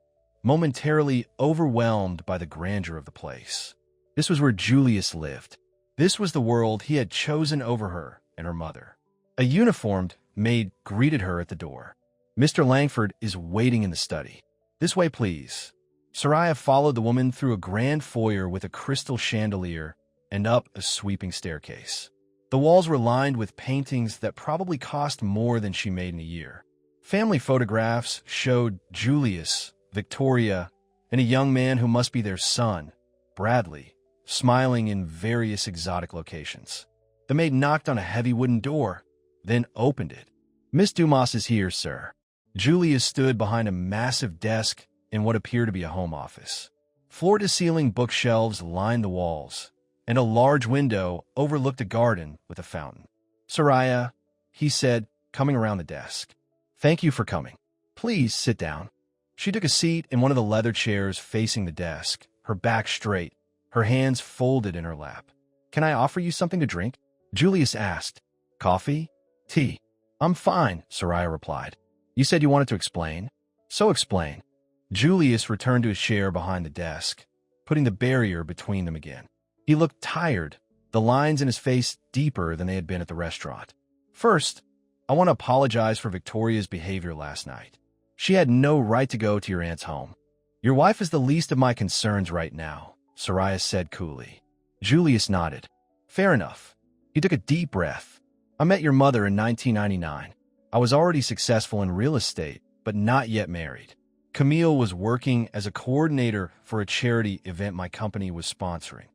momentarily overwhelmed by the grandeur of the place. This was where Julius lived. This was the world he had chosen over her and her mother. A uniformed, maid greeted her at the door. "Mr. Langford is waiting in the study. This way, please." Soraya followed the woman through a grand foyer with a crystal chandelier and up a sweeping staircase. The walls were lined with paintings that probably cost more than she made in a year. Family photographs showed Julius, Victoria, and a young man who must be their son, Bradley, smiling in various exotic locations. The maid knocked on a heavy wooden door, then opened it. "Miss Dumas is here, sir." Julius stood behind a massive desk in what appeared to be a home office. Floor-to-ceiling bookshelves lined the walls, and a large window overlooked a garden with a fountain. "Soraya," he said, coming around the desk. "Thank you for coming. Please sit down." She took a seat in one of the leather chairs facing the desk, her back straight, her hands folded in her lap. "Can I offer you something to drink?" Julius asked. "Coffee? Tea?" "I'm fine," Soraya replied. "You said you wanted to explain? So explain." Julius returned to his chair behind the desk, putting the barrier between them again. He looked tired, the lines in his face deeper than they had been at the restaurant. "First, I want to apologize for Victoria's behavior last night. She had no right to go to your aunt's home. Your wife is the least of my concerns right now," Soraya said coolly. Julius nodded. "Fair enough." He took a deep breath. "I met your mother in 1999. I was already successful in real estate, but not yet married. Camille was working as a coordinator for a charity event my company was sponsoring."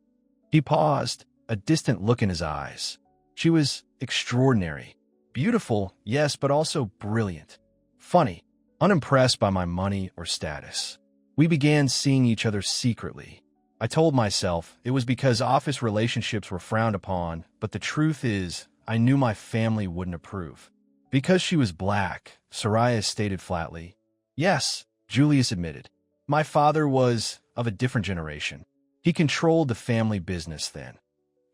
He paused, a distant look in his eyes. "She was extraordinary. Beautiful, yes, but also brilliant. Funny, unimpressed by my money or status. We began seeing each other secretly. I told myself it was because office relationships were frowned upon, but the truth is, I knew my family wouldn't approve." "Because she was black," Soraya stated flatly. "Yes," Julius admitted. "My father was of a different generation. He controlled the family business then,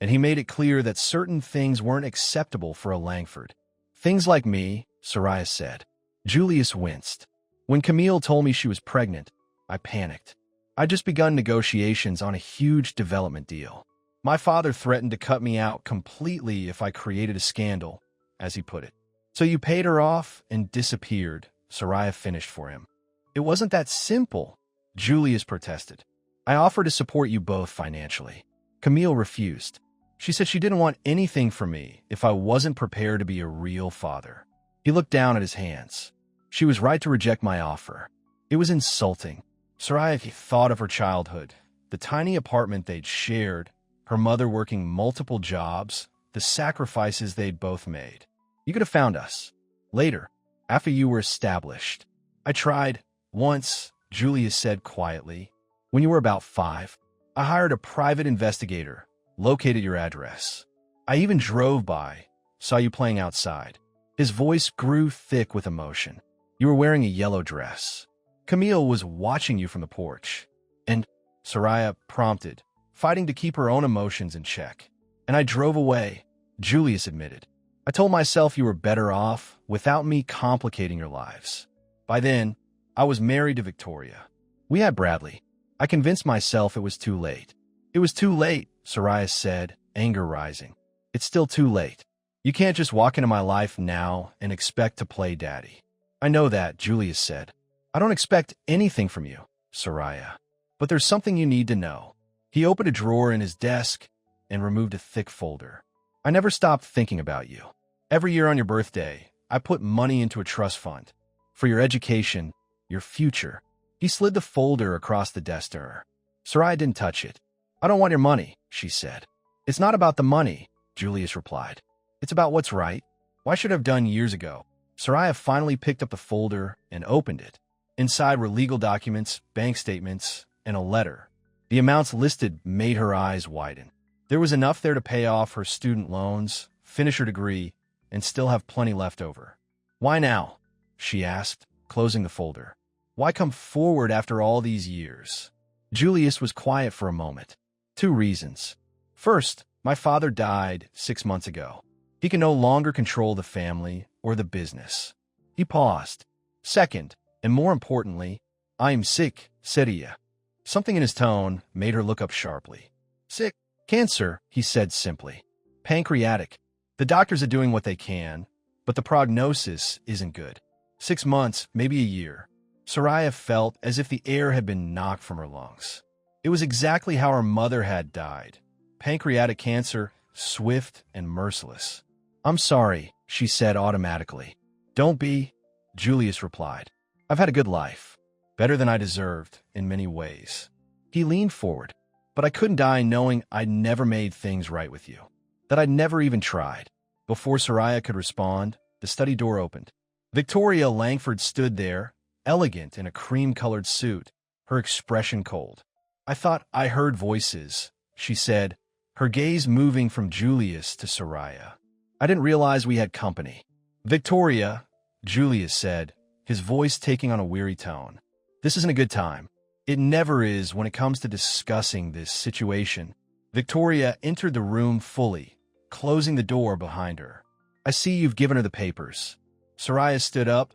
and he made it clear that certain things weren't acceptable for a Langford. Things like me," Soraya said. Julius winced. "When Camille told me she was pregnant, I panicked. I'd just begun negotiations on a huge development deal. My father threatened to cut me out completely if I created a scandal, as he put it. So you paid her off and disappeared," Soraya finished for him. "It wasn't that simple," Julius protested. "I offered to support you both financially. Camille refused. She said she didn't want anything from me if I wasn't prepared to be a real father." He looked down at his hands. "She was right to reject my offer. It was insulting." Soraya thought of her childhood, the tiny apartment they'd shared, her mother working multiple jobs, the sacrifices they'd both made. "You could have found us. Later, after you were established." "I tried. Once," Julius said quietly. "When you were about 5. I hired a private investigator, located your address. I even drove by, saw you playing outside." His voice grew thick with emotion. "You were wearing a yellow dress. Camille was watching you from the porch." "And," Soraya prompted, fighting to keep her own emotions in check. "And I drove away," Julius admitted. "I told myself you were better off without me complicating your lives. By then, I was married to Victoria. We had Bradley. I convinced myself it was too late." "It was too late," Soraya said, anger rising. "It's still too late. You can't just walk into my life now and expect to play daddy." "I know that," Julius said. "I don't expect anything from you, Soraya. But there's something you need to know." He opened a drawer in his desk and removed a thick folder. "I never stopped thinking about you. Every year on your birthday, I put money into a trust fund. For your education, your future." He slid the folder across the desk to her. Soraya didn't touch it. "I don't want your money," she said. "It's not about the money," Julius replied. "It's about what's right. Why should I have done years ago?" Soraya finally picked up the folder and opened it. Inside were legal documents, bank statements, and a letter. The amounts listed made her eyes widen. There was enough there to pay off her student loans, finish her degree, and still have plenty left over. "Why now?" she asked, closing the folder. "Why come forward after all these years?" Julius was quiet for a moment. "2 reasons. First, my father died 6 months ago. He can no longer control the family or the business." He paused. "Second, and more importantly, I'm sick, seria." Something in his tone made her look up sharply. "Sick? Cancer," he said simply. "Pancreatic. The doctors are doing what they can, but the prognosis isn't good. 6 months, maybe a year. Soraya felt as if the air had been knocked from her lungs. It was exactly how her mother had died. Pancreatic cancer, swift and merciless. "I'm sorry," she said automatically. "Don't be," Julius replied. "I've had a good life. Better than I deserved, in many ways." He leaned forward. "But I couldn't die knowing I'd never made things right with you. That I'd never even tried." Before Soraya could respond, the study door opened. Victoria Langford stood there, elegant in a cream-colored suit, her expression cold. "I thought I heard voices," she said, her gaze moving from Julius to Soraya. "I didn't realize we had company." "Victoria," Julius said, his voice taking on a weary tone. "This isn't a good time. It never is when it comes to discussing this situation." Victoria entered the room fully, closing the door behind her. "I see you've given her the papers." Soraya stood up,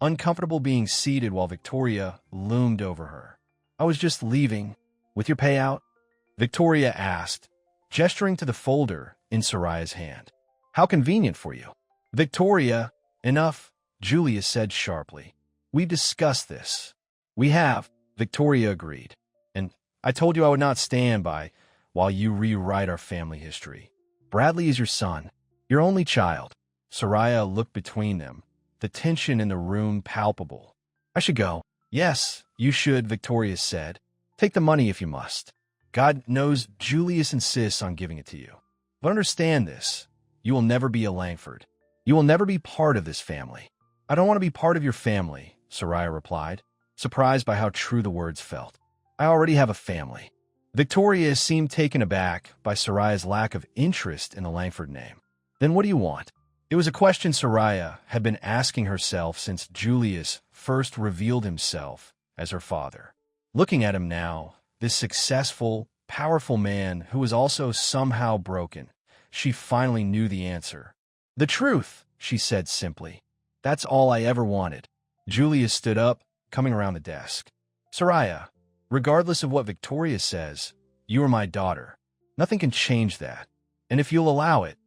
uncomfortable being seated while Victoria loomed over her. "I was just leaving. With your payout?" Victoria asked, gesturing to the folder in Soraya's hand. "How convenient for you." "Victoria, enough," Julius said sharply. "We've discussed this." "We have," Victoria agreed. "And I told you I would not stand by while you rewrite our family history. Bradley is your son, your only child." Soraya looked between them, the tension in the room palpable. "I should go." "Yes, you should," Victoria said. "Take the money if you must. God knows Julius insists on giving it to you. But understand this. You will never be a Langford. You will never be part of this family." "I don't want to be part of your family," Soraya replied, surprised by how true the words felt. "I already have a family." Victoria seemed taken aback by Soraya's lack of interest in the Langford name. "Then what do you want?" It was a question Soraya had been asking herself since Julius first revealed himself as her father. Looking at him now, this successful, powerful man who was also somehow broken, she finally knew the answer. "The truth," she said simply. "That's all I ever wanted." Julius stood up, coming around the desk. "Soraya, regardless of what Victoria says, you are my daughter. Nothing can change that. And if you'll allow it,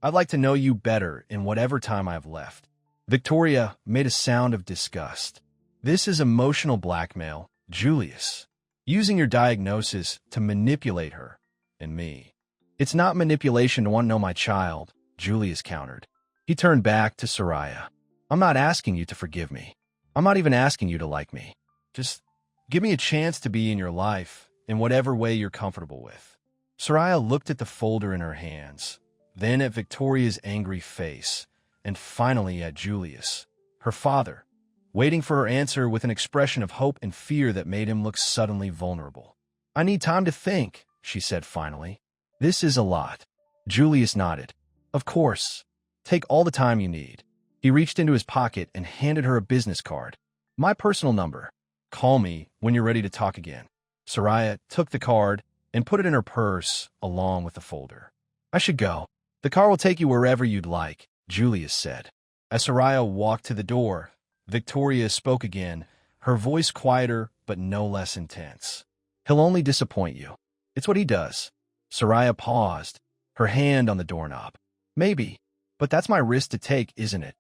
I'd like to know you better in whatever time I have left." Victoria made a sound of disgust. "This is emotional blackmail, Julius. Using your diagnosis to manipulate her and me." "It's not manipulation to want to know my child," Julius countered. He turned back to Soraya. "I'm not asking you to forgive me. I'm not even asking you to like me. Just give me a chance to be in your life in whatever way you're comfortable with." Soraya looked at the folder in her hands, then at Victoria's angry face, and finally at Julius, her father, waiting for her answer with an expression of hope and fear that made him look suddenly vulnerable. "I need time to think," she said finally. "This is a lot." Julius nodded. "Of course. Take all the time you need." He reached into his pocket and handed her a business card. "My personal number. Call me when you're ready to talk again." Soraya took the card and put it in her purse along with the folder. "I should go. The car will take you wherever you'd like," Julius said. As Soraya walked to the door, Victoria spoke again, her voice quieter but no less intense. "He'll only disappoint you. It's what he does." Soraya paused, her hand on the doorknob. "Maybe, but that's my risk to take, isn't it?"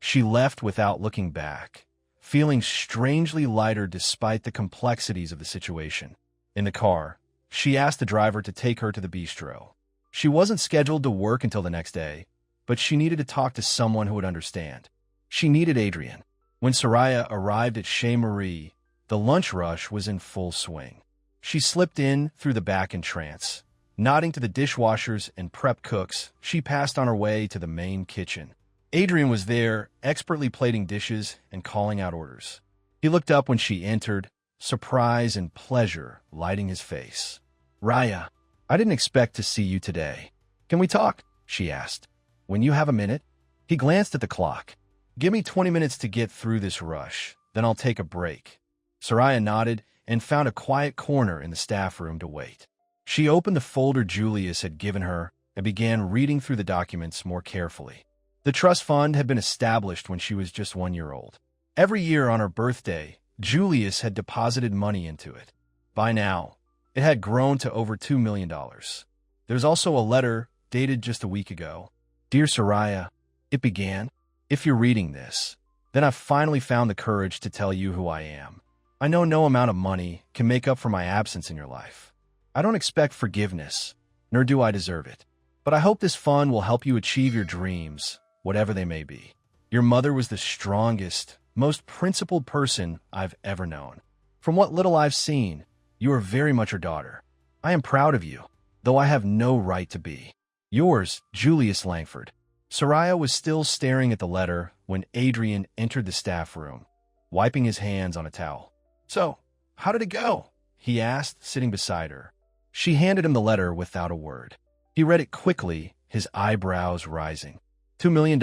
She left without looking back, feeling strangely lighter despite the complexities of the situation. In the car, she asked the driver to take her to the bistro. She wasn't scheduled to work until the next day, but she needed to talk to someone who would understand. She needed Adrian. When Soraya arrived at Chez Marie, the lunch rush was in full swing. She slipped in through the back entrance. Nodding to the dishwashers and prep cooks, she passed on her way to the main kitchen. Adrian was there, expertly plating dishes and calling out orders. He looked up when she entered, surprise and pleasure lighting his face. "Raya, I didn't expect to see you today. Can we talk?" she asked. "When you have a minute?" He glanced at the clock. "Give me 20 minutes to get through this rush, then I'll take a break." Soraya nodded and found a quiet corner in the staff room to wait. She opened the folder Julius had given her and began reading through the documents more carefully. The trust fund had been established when she was just 1 year old. Every year on her birthday, Julius had deposited money into it. By now, it had grown to over $2 million. There was also a letter dated just a week ago. "Dear Soraya," it began, If you're reading this, then I've finally found the courage to tell you who I am. I know no amount of money can make up for my absence in your life. I don't expect forgiveness, nor do I deserve it. But I hope this fun will help you achieve your dreams, whatever they may be. Your mother was the strongest, most principled person I've ever known. From what little I've seen, you are very much her daughter. I am proud of you, though I have no right to be. Yours, Julius Langford. Soraya was still staring at the letter when Adrian entered the staff room, wiping his hands on a towel. "So, how did it go?" he asked, sitting beside her. She handed him the letter without a word. He read it quickly, his eyebrows rising. $2 million,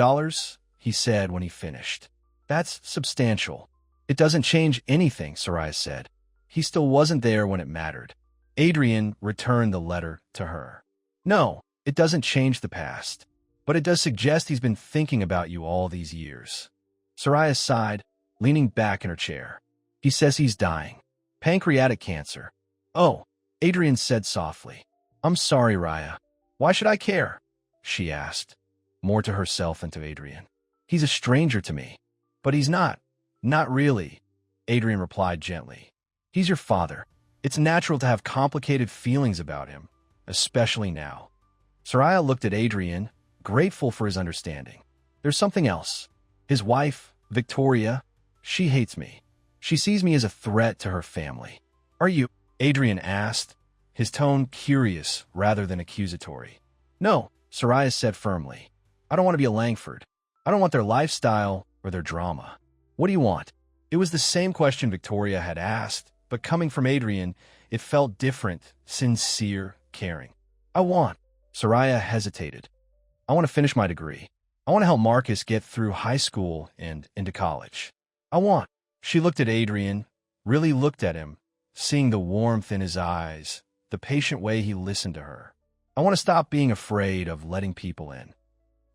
he said when he finished. "That's substantial." "It doesn't change anything," Soraya said. He still wasn't there when it mattered. Adrian returned the letter to her. "No, it doesn't change the past, but it does suggest he's been thinking about you all these years." Soraya sighed, leaning back in her chair. "He says he's dying. Pancreatic cancer." "Oh," Adrian said softly. "I'm sorry, Raya." "Why should I care?" she asked, more to herself than to Adrian. "He's a stranger to me." "But he's not." "Not really," Adrian replied gently. "He's your father. It's natural to have complicated feelings about him, especially now." Soraya looked at Adrian, grateful for his understanding. "There's something else. His wife, Victoria, she hates me. She sees me as a threat to her family." "Are you?" Adrian asked, his tone curious rather than accusatory. "No," Soraya said firmly. "I don't want to be a Langford. I don't want their lifestyle or their drama." "What do you want?" It was the same question Victoria had asked, but coming from Adrian, it felt different, sincere, caring. "I want..." Soraya hesitated. "I want to finish my degree. I want to help Marcus get through high school and into college. I want..." She looked at Adrian, really looked at him, seeing the warmth in his eyes, the patient way he listened to her. "I want to stop being afraid of letting people in."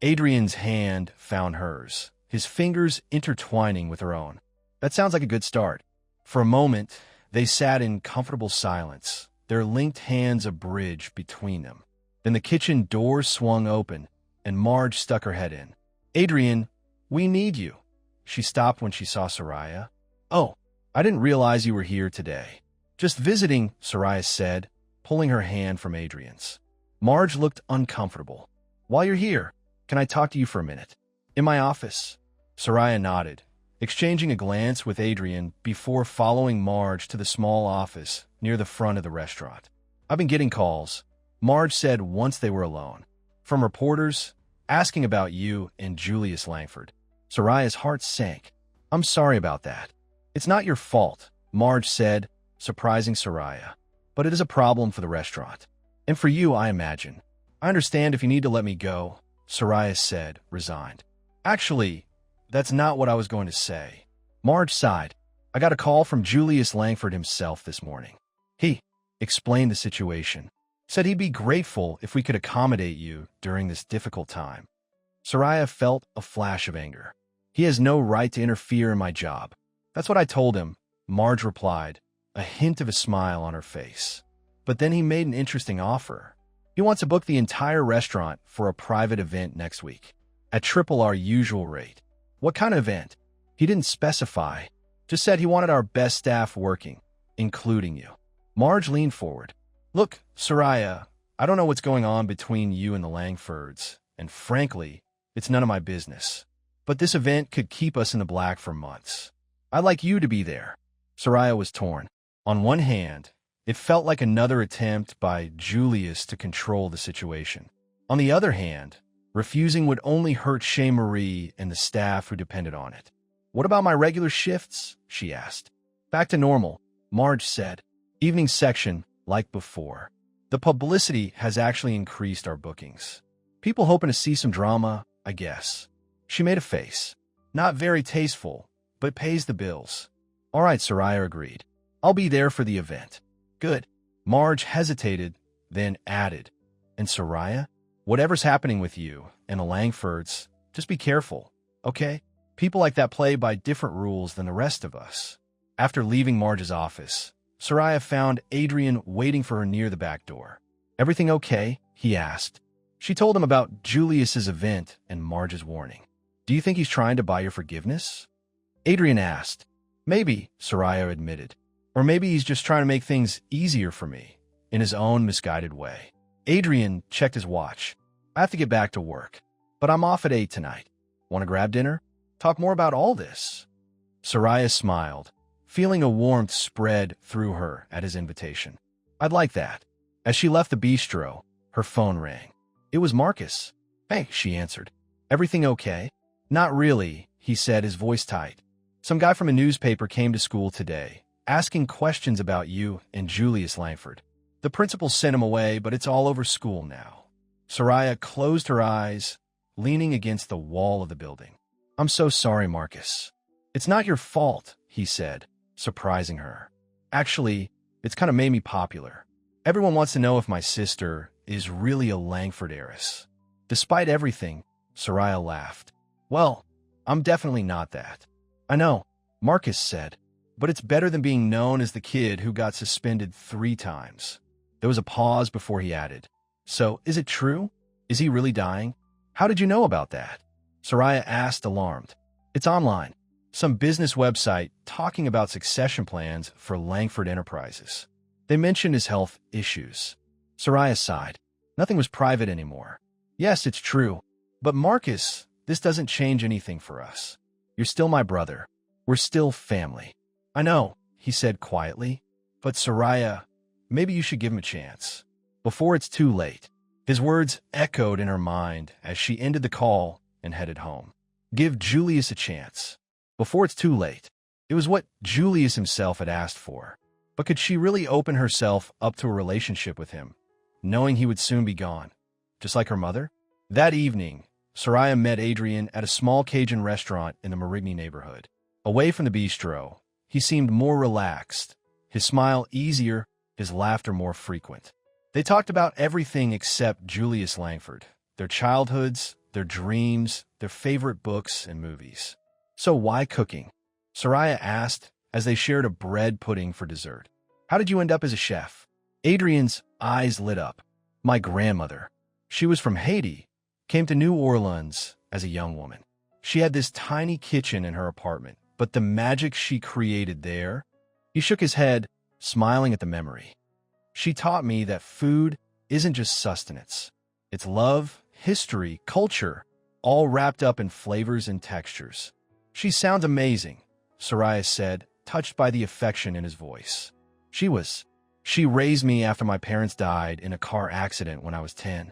Adrian's hand found hers, his fingers intertwining with her own. "That sounds like a good start." For a moment, they sat in comfortable silence, their linked hands a bridge between them. Then the kitchen door swung open, and Marge stuck her head in. "Adrian, we need you." She stopped when she saw Soraya. "Oh, I didn't realize you were here today." "Just visiting," Soraya said, pulling her hand from Adrian's. Marge looked uncomfortable. "While you're here, can I talk to you for a minute?" "In my office." Soraya nodded, exchanging a glance with Adrian before following Marge to the small office near the front of the restaurant. "I've been getting calls," Marge said once they were alone, "from reporters asking about you and Julius Langford." Soraya's heart sank. "I'm sorry about that." "It's not your fault," Marge said, surprising Soraya. "But it is a problem for the restaurant. And for you, I imagine." "I understand if you need to let me go," Soraya said, resigned. "Actually, that's not what I was going to say." Marge sighed. "I got a call from Julius Langford himself this morning. He explained the situation. Said he'd be grateful if we could accommodate you during this difficult time." Soraya felt a flash of anger. "He has no right to interfere in my job." "That's what I told him," Marge replied, a hint of a smile on her face. "But then he made an interesting offer. He wants to book the entire restaurant for a private event next week, at triple our usual rate." "What kind of event?" "He didn't specify, just said he wanted our best staff working, including you." Marge leaned forward. "Look, Soraya, I don't know what's going on between you and the Langfords, and frankly, it's none of my business. But this event could keep us in the black for months. I'd like you to be there." Soraya was torn. On one hand, it felt like another attempt by Julius to control the situation. On the other hand, refusing would only hurt Chez Marie and the staff who depended on it. "What about my regular shifts?" she asked. "Back to normal," Marge said. "Evening section, like before. The publicity has actually increased our bookings. People hoping to see some drama, I guess." She made a face. "Not very tasteful, but pays the bills." "All right," Soraya agreed. "I'll be there for the event." "Good." Marge hesitated, then added, "And Soraya, whatever's happening with you and the Langfords, just be careful, okay? People like that play by different rules than the rest of us." After leaving Marge's office, Soraya found Adrian waiting for her near the back door. "Everything okay?" he asked. She told him about Julius's event and Marge's warning. Do you think he's trying to buy your forgiveness? Adrian asked. Maybe, Soraya admitted. Or maybe he's just trying to make things easier for me, in his own misguided way. Adrian checked his watch. I have to get back to work, but I'm off at 8 tonight. Want to grab dinner? Talk more about all this? Soraya smiled, feeling a warmth spread through her at his invitation. I'd like that. As she left the bistro, her phone rang. It was Marcus. Hey, she answered. Everything okay? Not really, he said, his voice tight. Some guy from a newspaper came to school today, asking questions about you and Julius Langford. The principal sent him away, but it's all over school now. Soraya closed her eyes, leaning against the wall of the building. I'm so sorry, Marcus. It's not your fault, he said, surprising her. Actually, it's kind of made me popular. Everyone wants to know if my sister is really a Langford heiress. Despite everything, Soraya laughed. Well, I'm definitely not that. I know, Marcus said, but it's better than being known as the kid who got suspended 3 times. There was a pause before he added. So, is it true? Is he really dying? How did you know about that? Soraya asked, alarmed. It's online. Some business website talking about succession plans for Langford Enterprises. They mentioned his health issues. Soraya sighed. Nothing was private anymore. Yes, it's true. But Marcus, this doesn't change anything for us. You're still my brother. We're still family. I know, he said quietly. But Soraya, maybe you should give him a chance. Before it's too late. His words echoed in her mind as she ended the call and headed home. Give Julius a chance. Before it's too late. It was what Julius himself had asked for. But could she really open herself up to a relationship with him, knowing he would soon be gone, just like her mother? That evening, Soraya met Adrian at a small Cajun restaurant in the Marigny neighborhood. Away from the bistro, he seemed more relaxed, his smile easier, his laughter more frequent. They talked about everything except Julius Langford, their childhoods, their dreams, their favorite books and movies. So why cooking? Soraya asked as they shared a bread pudding for dessert. How did you end up as a chef? Adrian's eyes lit up. My grandmother. She was from Haiti, came to New Orleans as a young woman. She had this tiny kitchen in her apartment, but the magic she created there. He shook his head, smiling at the memory. She taught me that food isn't just sustenance. It's love, history, culture, all wrapped up in flavors and textures. She sounds amazing, Soraya said, touched by the affection in his voice. She raised me after my parents died in a car accident when I was 10.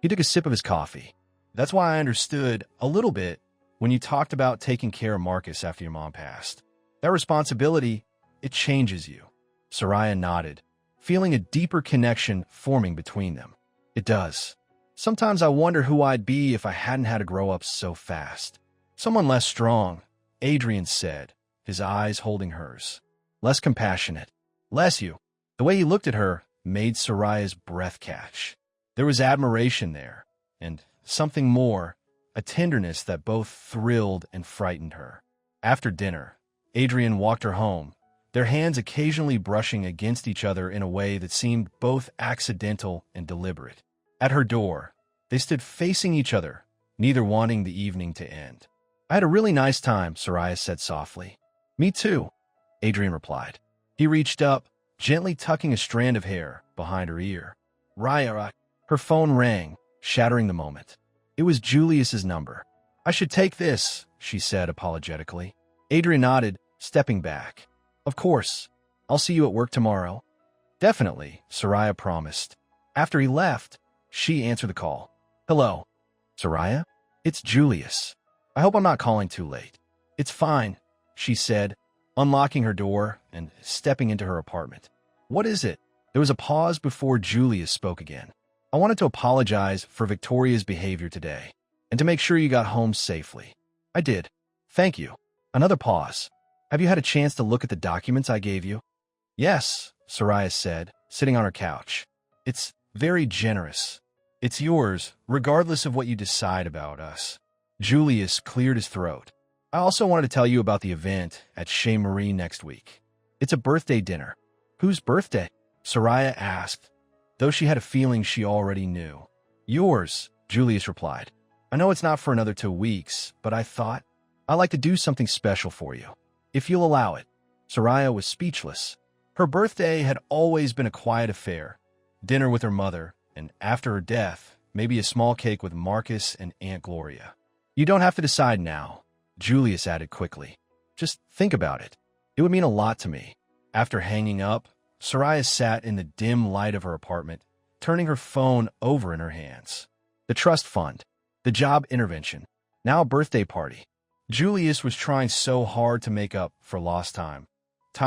He took a sip of his coffee. That's why I understood a little bit when you talked about taking care of Marcus after your mom passed. That responsibility, it changes you. Soraya nodded, feeling a deeper connection forming between them. It does. Sometimes I wonder who I'd be if I hadn't had to grow up so fast. Someone less strong, Adrian said, his eyes holding hers. Less compassionate. Less you. The way he looked at her made Soraya's breath catch. There was admiration there, and something more, a tenderness that both thrilled and frightened her. After dinner, Adrian walked her home, their hands occasionally brushing against each other in a way that seemed both accidental and deliberate. At her door, they stood facing each other, neither wanting the evening to end. I had a really nice time, Soraya said softly. Me too, Adrian replied. He reached up, gently tucking a strand of hair behind her ear. Raya, her phone rang, shattering the moment. It was Julius's number. I should take this, she said apologetically. Adrian nodded, stepping back. Of course. I'll see you at work tomorrow. Definitely, Soraya promised. After he left, she answered the call. Hello. Soraya? It's Julius. I hope I'm not calling too late. It's fine, she said, unlocking her door and stepping into her apartment. What is it? There was a pause before Julius spoke again. I wanted to apologize for Victoria's behavior today, and to make sure you got home safely. I did. Thank you. Another pause. Have you had a chance to look at the documents I gave you? Yes, Soraya said, sitting on her couch. It's very generous. It's yours, regardless of what you decide about us. Julius cleared his throat. I also wanted to tell you about the event at Chez Marie next week. It's a birthday dinner. Whose birthday? Soraya asked, though she had a feeling she already knew. Yours, Julius replied. I know it's not for another 2 weeks, but I thought I'd like to do something special for you, if you'll allow it." Soraya was speechless. Her birthday had always been a quiet affair. Dinner with her mother, and after her death, maybe a small cake with Marcus and Aunt Gloria. "You don't have to decide now," Julius added quickly. "Just think about it. It would mean a lot to me." After hanging up, Soraya sat in the dim light of her apartment, turning her phone over in her hands. The trust fund, the job intervention, now a birthday party. Julius was trying so hard to make up for lost time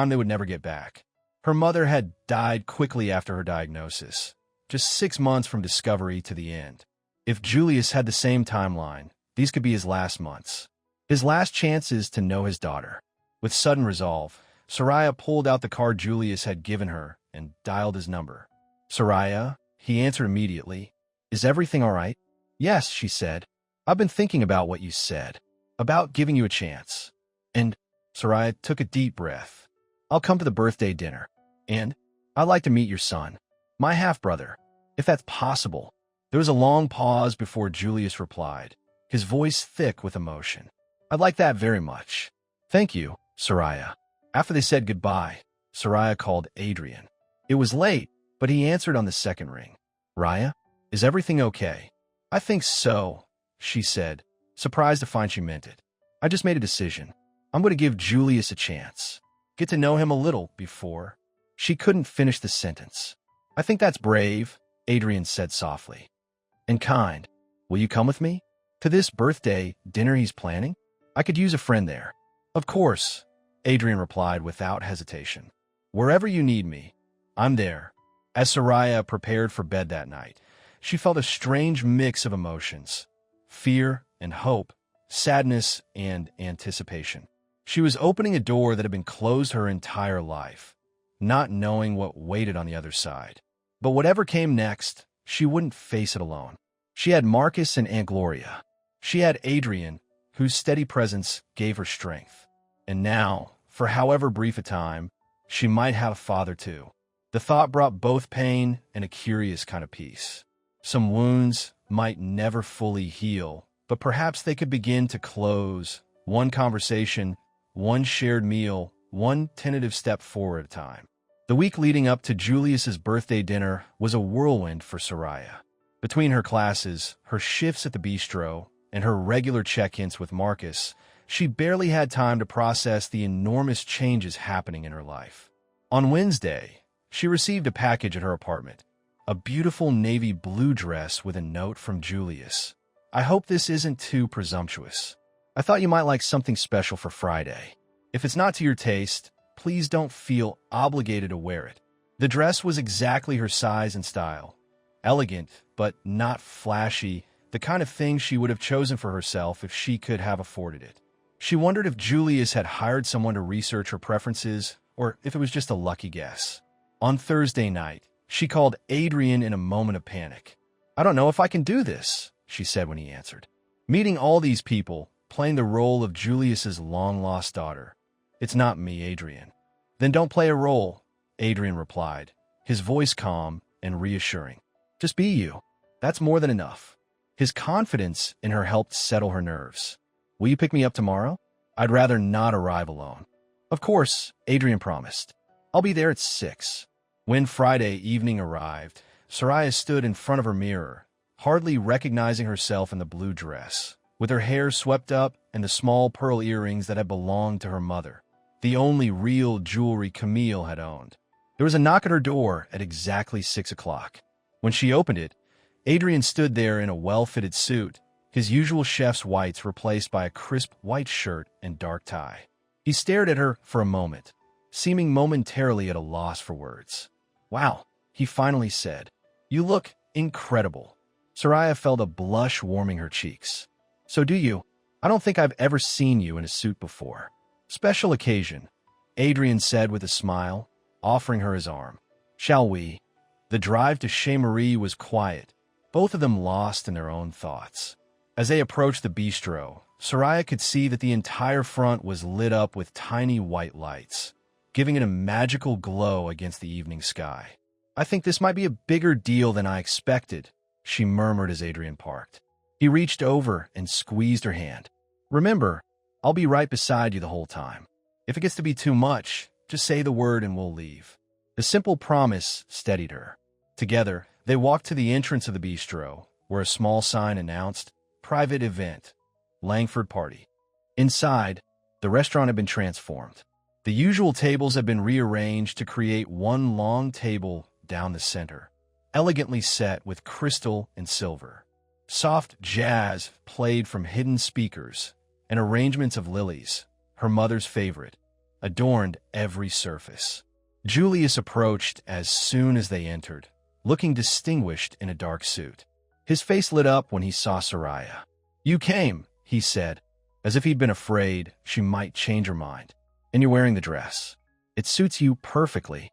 they would never get back. Her mother had died quickly after her diagnosis, just 6 months from discovery to the end. If Julius had the same timeline, these could be his last months, his last chances to know his daughter. With sudden resolve, Soraya pulled out the card Julius had given her and dialed his number. "Soraya," he answered immediately. "Is everything all right?" "Yes," she said. "I've been thinking about what you said, about giving you a chance." And Soraya took a deep breath. "I'll come to the birthday dinner. And I'd like to meet your son, my half-brother, if that's possible." There was a long pause before Julius replied, his voice thick with emotion. "I'd like that very much." "Thank you, Soraya." After they said goodbye, Soraya called Adrian. It was late, but he answered on the second ring. "Raya, is everything okay?" "I think so," she said, surprised to find she meant it. "I just made a decision. I'm going to give Julius a chance. Get to know him a little before." She couldn't finish the sentence. "I think that's brave," Adrian said softly. "And kind. Will you come with me? To this birthday dinner he's planning? I could use a friend there." "Of course," Adrian replied without hesitation. "Wherever you need me, I'm there." As Soraya prepared for bed that night, she felt a strange mix of emotions: fear and hope, sadness and anticipation. She was opening a door that had been closed her entire life, not knowing what waited on the other side. But whatever came next, she wouldn't face it alone. She had Marcus and Aunt Gloria. She had Adrian, whose steady presence gave her strength. And now, for however brief a time, she might have a father too. The thought brought both pain and a curious kind of peace. Some wounds might never fully heal, but perhaps they could begin to close, one conversation, one shared meal, one tentative step forward at a time. The week leading up to Julius's birthday dinner was a whirlwind for Soraya. Between her classes, her shifts at the bistro, and her regular check-ins with Marcus, she barely had time to process the enormous changes happening in her life. On Wednesday, she received a package at her apartment, a beautiful navy blue dress with a note from Julius. "I hope this isn't too presumptuous. I thought you might like something special for Friday. If it's not to your taste, please don't feel obligated to wear it." The dress was exactly her size and style. Elegant, but not flashy, the kind of thing she would have chosen for herself if she could have afforded it. She wondered if Julius had hired someone to research her preferences, or if it was just a lucky guess. On Thursday night, she called Adrian in a moment of panic. "I don't know if I can do this," she said when he answered. "Meeting all these people, playing the role of Julius's long-lost daughter. It's not me, Adrian." "Then don't play a role," Adrian replied, his voice calm and reassuring. "Just be you. That's more than enough." His confidence in her helped settle her nerves. "Will you pick me up tomorrow? I'd rather not arrive alone." "Of course," Adrian promised. "I'll be there at 6. When Friday evening arrived, Soraya stood in front of her mirror, hardly recognizing herself in the blue dress, with her hair swept up and the small pearl earrings that had belonged to her mother, the only real jewelry Camille had owned. There was a knock at her door at exactly 6 o'clock. When she opened it, Adrian stood there in a well-fitted suit, his usual chef's whites replaced by a crisp white shirt and dark tie. He stared at her for a moment, seeming momentarily at a loss for words. "Wow," he finally said. "You look incredible." Soraya felt a blush warming her cheeks. "So do you. I don't think I've ever seen you in a suit before." "Special occasion," Adrian said with a smile, offering her his arm. "Shall we?" The drive to Chez Marie was quiet, both of them lost in their own thoughts. As they approached the bistro, Soraya could see that the entire front was lit up with tiny white lights, giving it a magical glow against the evening sky. "I think this might be a bigger deal than I expected," she murmured as Adrian parked. He reached over and squeezed her hand. "Remember, I'll be right beside you the whole time. If it gets to be too much, just say the word and we'll leave." The simple promise steadied her. Together, they walked to the entrance of the bistro, where a small sign announced, "Private Event, Langford Party." Inside, the restaurant had been transformed. The usual tables had been rearranged to create one long table down the center, elegantly set with crystal and silver. Soft jazz played from hidden speakers, and arrangements of lilies, her mother's favorite, adorned every surface. Julius approached as soon as they entered, looking distinguished in a dark suit. His face lit up when he saw Soraya. "You came," he said, as if he'd been afraid she might change her mind. "And you're wearing the dress. It suits you perfectly."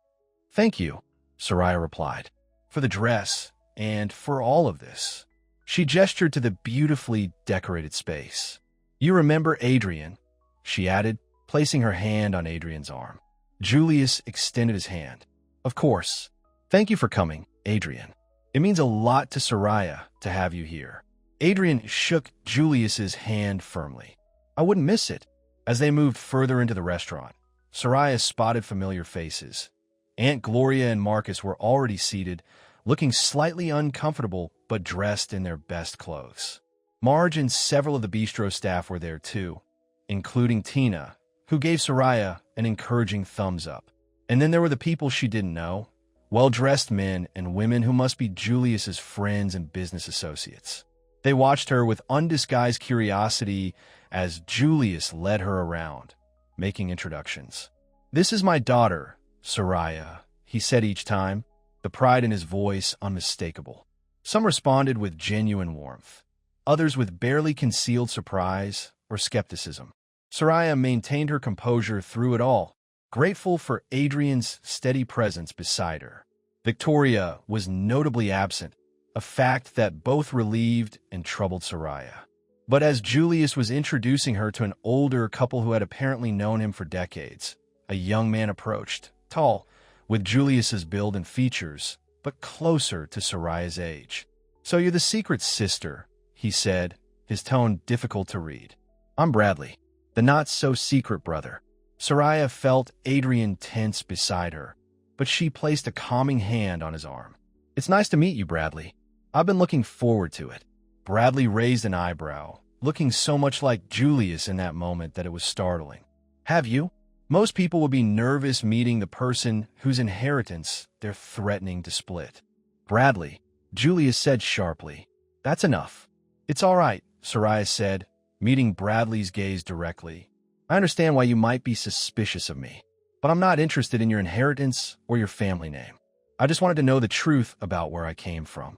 "Thank you," Soraya replied, "for the dress and for all of this." She gestured to the beautifully decorated space. "You remember Adrian?" she added, placing her hand on Adrian's arm. Julius extended his hand. "Of course. Thank you for coming, Adrian. It means a lot to Soraya to have you here." Adrian shook Julius's hand firmly. "I wouldn't miss it." As they moved further into the restaurant, Soraya spotted familiar faces. Aunt Gloria and Marcus were already seated, looking slightly uncomfortable but dressed in their best clothes. Marge and several of the bistro staff were there too, including Tina, who gave Soraya an encouraging thumbs up. And then there were the people she didn't know, well-dressed men and women who must be Julius's friends and business associates. They watched her with undisguised curiosity as Julius led her around, making introductions. "This is my daughter, Soraya," he said each time, the pride in his voice unmistakable. Some responded with genuine warmth, others with barely concealed surprise or skepticism. Soraya maintained her composure through it all, grateful for Adrian's steady presence beside her. Victoria was notably absent, a fact that both relieved and troubled Soraya. But as Julius was introducing her to an older couple who had apparently known him for decades, a young man approached, tall, with Julius's build and features, but closer to Soraya's age. "So you're the secret sister," he said, his tone difficult to read. "I'm Bradley, the not-so-secret brother." Soraya felt Adrian tense beside her, but she placed a calming hand on his arm. "It's nice to meet you, Bradley. I've been looking forward to it." Bradley raised an eyebrow, looking so much like Julius in that moment that it was startling. "Have you?" Most people would be nervous meeting the person whose inheritance they're threatening to split. "Bradley," Julius said sharply. "That's enough." "It's all right," Soraya said, meeting Bradley's gaze directly. "I understand why you might be suspicious of me, but I'm not interested in your inheritance or your family name. I just wanted to know the truth about where I came from."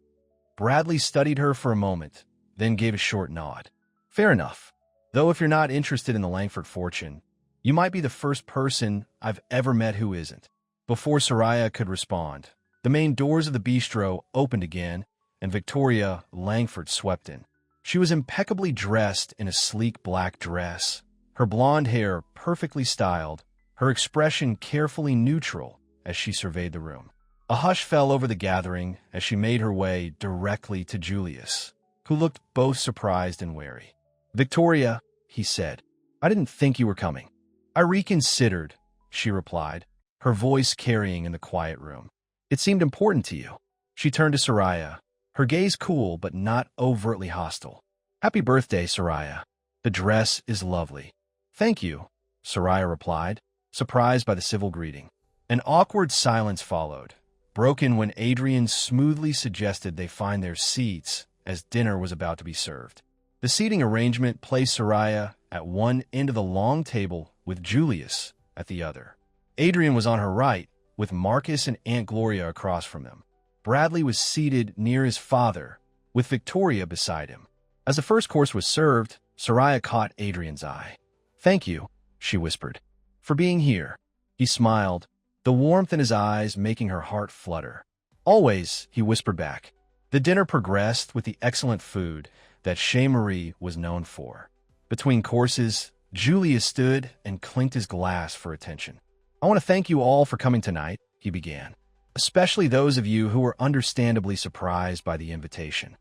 Bradley studied her for a moment, then gave a short nod. "Fair enough. Though if you're not interested in the Langford fortune, you might be the first person I've ever met who isn't." Before Soraya could respond, the main doors of the bistro opened again, and Victoria Langford swept in. She was impeccably dressed in a sleek black dress, her blonde hair perfectly styled, her expression carefully neutral as she surveyed the room. A hush fell over the gathering as she made her way directly to Julius, who looked both surprised and wary. "Victoria," he said, "I didn't think you were coming." "I reconsidered," she replied, her voice carrying in the quiet room. "It seemed important to you." She turned to Soraya, her gaze cool but not overtly hostile. "Happy birthday, Soraya. The dress is lovely." "Thank you," Soraya replied, surprised by the civil greeting. An awkward silence followed, broken when Adrian smoothly suggested they find their seats as dinner was about to be served. The seating arrangement placed Soraya at one end of the long table with Julius at the other. Adrian was on her right, with Marcus and Aunt Gloria across from them. Bradley was seated near his father, with Victoria beside him. As the first course was served, Soraya caught Adrian's eye. "Thank you," she whispered, "for being here." He smiled, the warmth in his eyes making her heart flutter. "Always," he whispered back. The dinner progressed with the excellent food that Chez Marie was known for. Between courses, Julius stood and clinked his glass for attention. "I want to thank you all for coming tonight," he began, "especially those of you who were understandably surprised by the invitation.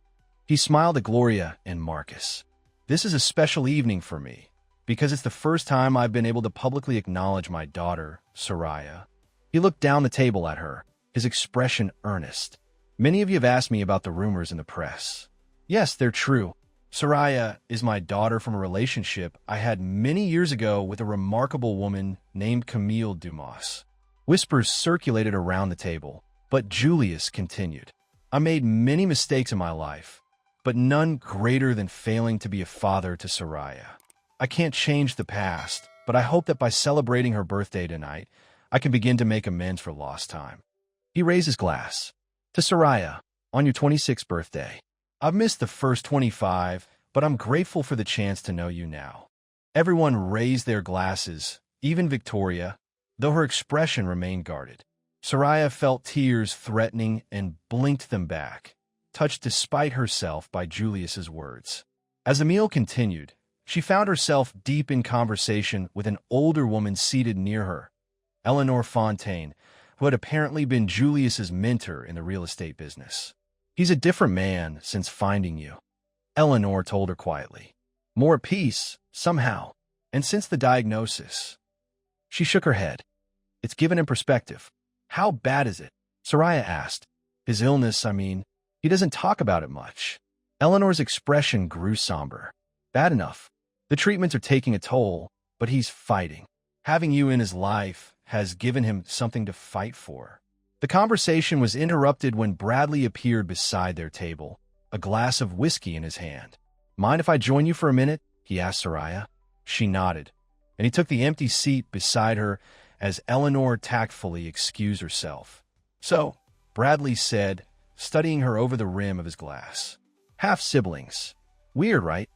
He smiled at Gloria and Marcus. "This is a special evening for me, because it's the first time I've been able to publicly acknowledge my daughter, Soraya." He looked down the table at her, his expression earnest. "Many of you have asked me about the rumors in the press. Yes, they're true. Soraya is my daughter from a relationship I had many years ago with a remarkable woman named Camille Dumas." Whispers circulated around the table, but Julius continued. "I made many mistakes in my life, but none greater than failing to be a father to Soraya. I can't change the past, but I hope that by celebrating her birthday tonight, I can begin to make amends for lost time." He raised his glass. "To Soraya, on your 26th birthday. I've missed the first 25, but I'm grateful for the chance to know you now." Everyone raised their glasses, even Victoria, though her expression remained guarded. Soraya felt tears threatening and blinked them back, touched despite herself by Julius's words. As the meal continued, she found herself deep in conversation with an older woman seated near her, Eleanor Fontaine, who had apparently been Julius's mentor in the real estate business. "He's a different man since finding you," Eleanor told her quietly. "More at peace, somehow, and since the diagnosis." She shook her head. "It's given him perspective." "How bad is it?" Soraya asked. "His illness, I mean. He doesn't talk about it much." Eleanor's expression grew somber. "Bad enough. The treatments are taking a toll, but he's fighting. Having you in his life has given him something to fight for." The conversation was interrupted when Bradley appeared beside their table, a glass of whiskey in his hand. "Mind if I join you for a minute?" he asked Soraya. She nodded, and he took the empty seat beside her as Eleanor tactfully excused herself. "So," Bradley said, studying her over the rim of his glass. "Half-siblings. Weird, right?"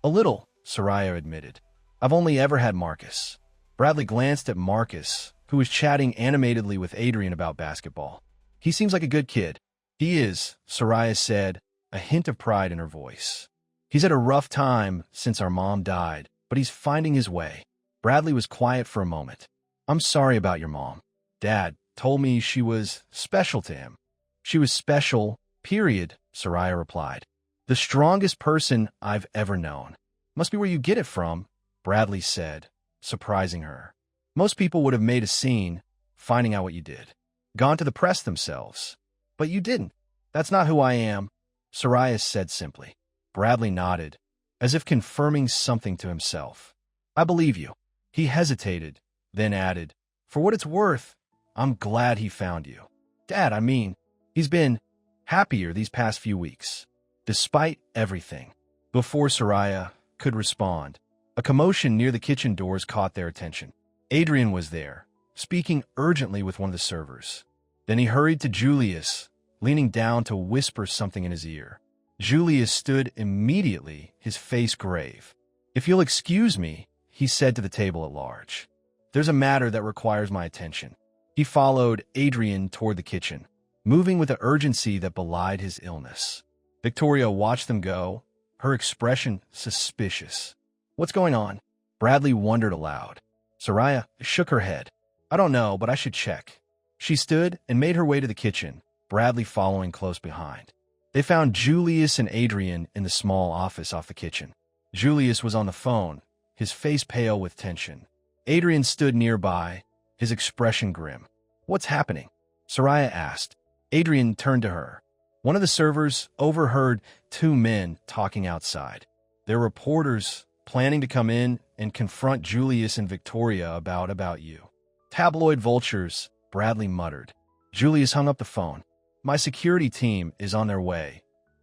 "A little," Soraya admitted. "I've only ever had Marcus." Bradley glanced at Marcus, who was chatting animatedly with Adrian about basketball. "He seems like a good kid." "He is," Soraya said, a hint of pride in her voice. "He's had a rough time since our mom died, but he's finding his way." Bradley was quiet for a moment. "I'm sorry about your mom. Dad told me she was special to him." "She was special, period," Soraya replied. "The strongest person I've ever known." "Must be where you get it from," Bradley said, surprising her. "Most people would have made a scene, finding out what you did. Gone to the press themselves. But you didn't. That's not who I am," Soraya said simply. Bradley nodded, as if confirming something to himself. "I believe you." He hesitated, then added, "For what it's worth, I'm glad he found you." "Dad, I mean, he's been happier these past few weeks, despite everything." Before Soraya could respond, a commotion near the kitchen doors caught their attention. Adrian was there, speaking urgently with one of the servers. Then he hurried to Julius, leaning down to whisper something in his ear. Julius stood immediately, his face grave. "If you'll excuse me," he said to the table at large. "There's a matter that requires my attention." He followed Adrian toward the kitchen, moving with the urgency that belied his illness. Victoria watched them go, her expression suspicious. "What's going on?" Bradley wondered aloud. Soraya shook her head. "I don't know, but I should check." She stood and made her way to the kitchen, Bradley following close behind. They found Julius and Adrian in the small office off the kitchen. Julius was on the phone, his face pale with tension. Adrian stood nearby, his expression grim. "What's happening?" Soraya asked. Adrian turned to her. One of the servers overheard two men talking outside. They're reporters planning to come in and confront Julius and Victoria about you. "Tabloid vultures," Bradley muttered. Julius hung up the phone. "My security team is on their way,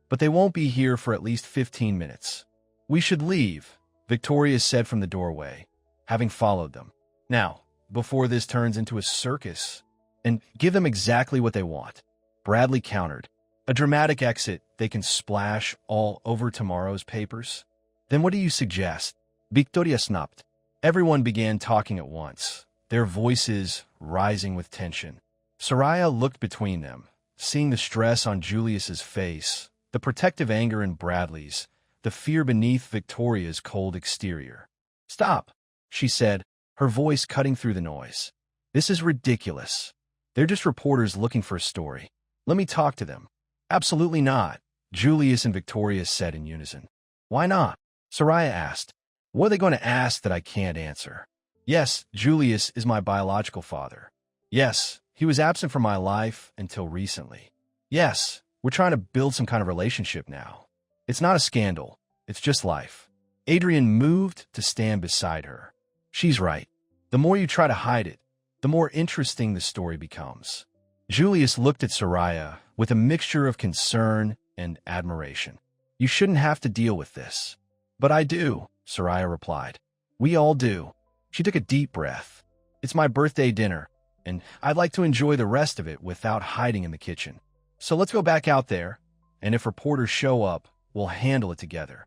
but they won't be here for at least 15 minutes. "We should leave," Victoria said from the doorway, having followed them. "Now, before this turns into a circus, and give them exactly what they want," Bradley countered. "A dramatic exit they can splash all over tomorrow's papers." "Then what do you suggest?" Victoria snapped. Everyone began talking at once, their voices rising with tension. Soraya looked between them, seeing the stress on Julius's face, the protective anger in Bradley's, the fear beneath Victoria's cold exterior. "Stop," she said, her voice cutting through the noise. "This is ridiculous. They're just reporters looking for a story. Let me talk to them." "Absolutely not," Julius and Victoria said in unison. Why not? Soraya asked. What are they going to ask that I can't answer? Yes, Julius is my biological father. Yes, he was absent from my life until recently. Yes, we're trying to build some kind of relationship now. It's not a scandal. It's just life. Adrian moved to stand beside her. She's right. The more you try to hide it, the more interesting the story becomes. Julius looked at Soraya with a mixture of concern and admiration. You shouldn't have to deal with this. But I do, Soraya replied. We all do. She took a deep breath. It's my birthday dinner, and I'd like to enjoy the rest of it without hiding in the kitchen. So let's go back out there, and if reporters show up, we'll handle it together.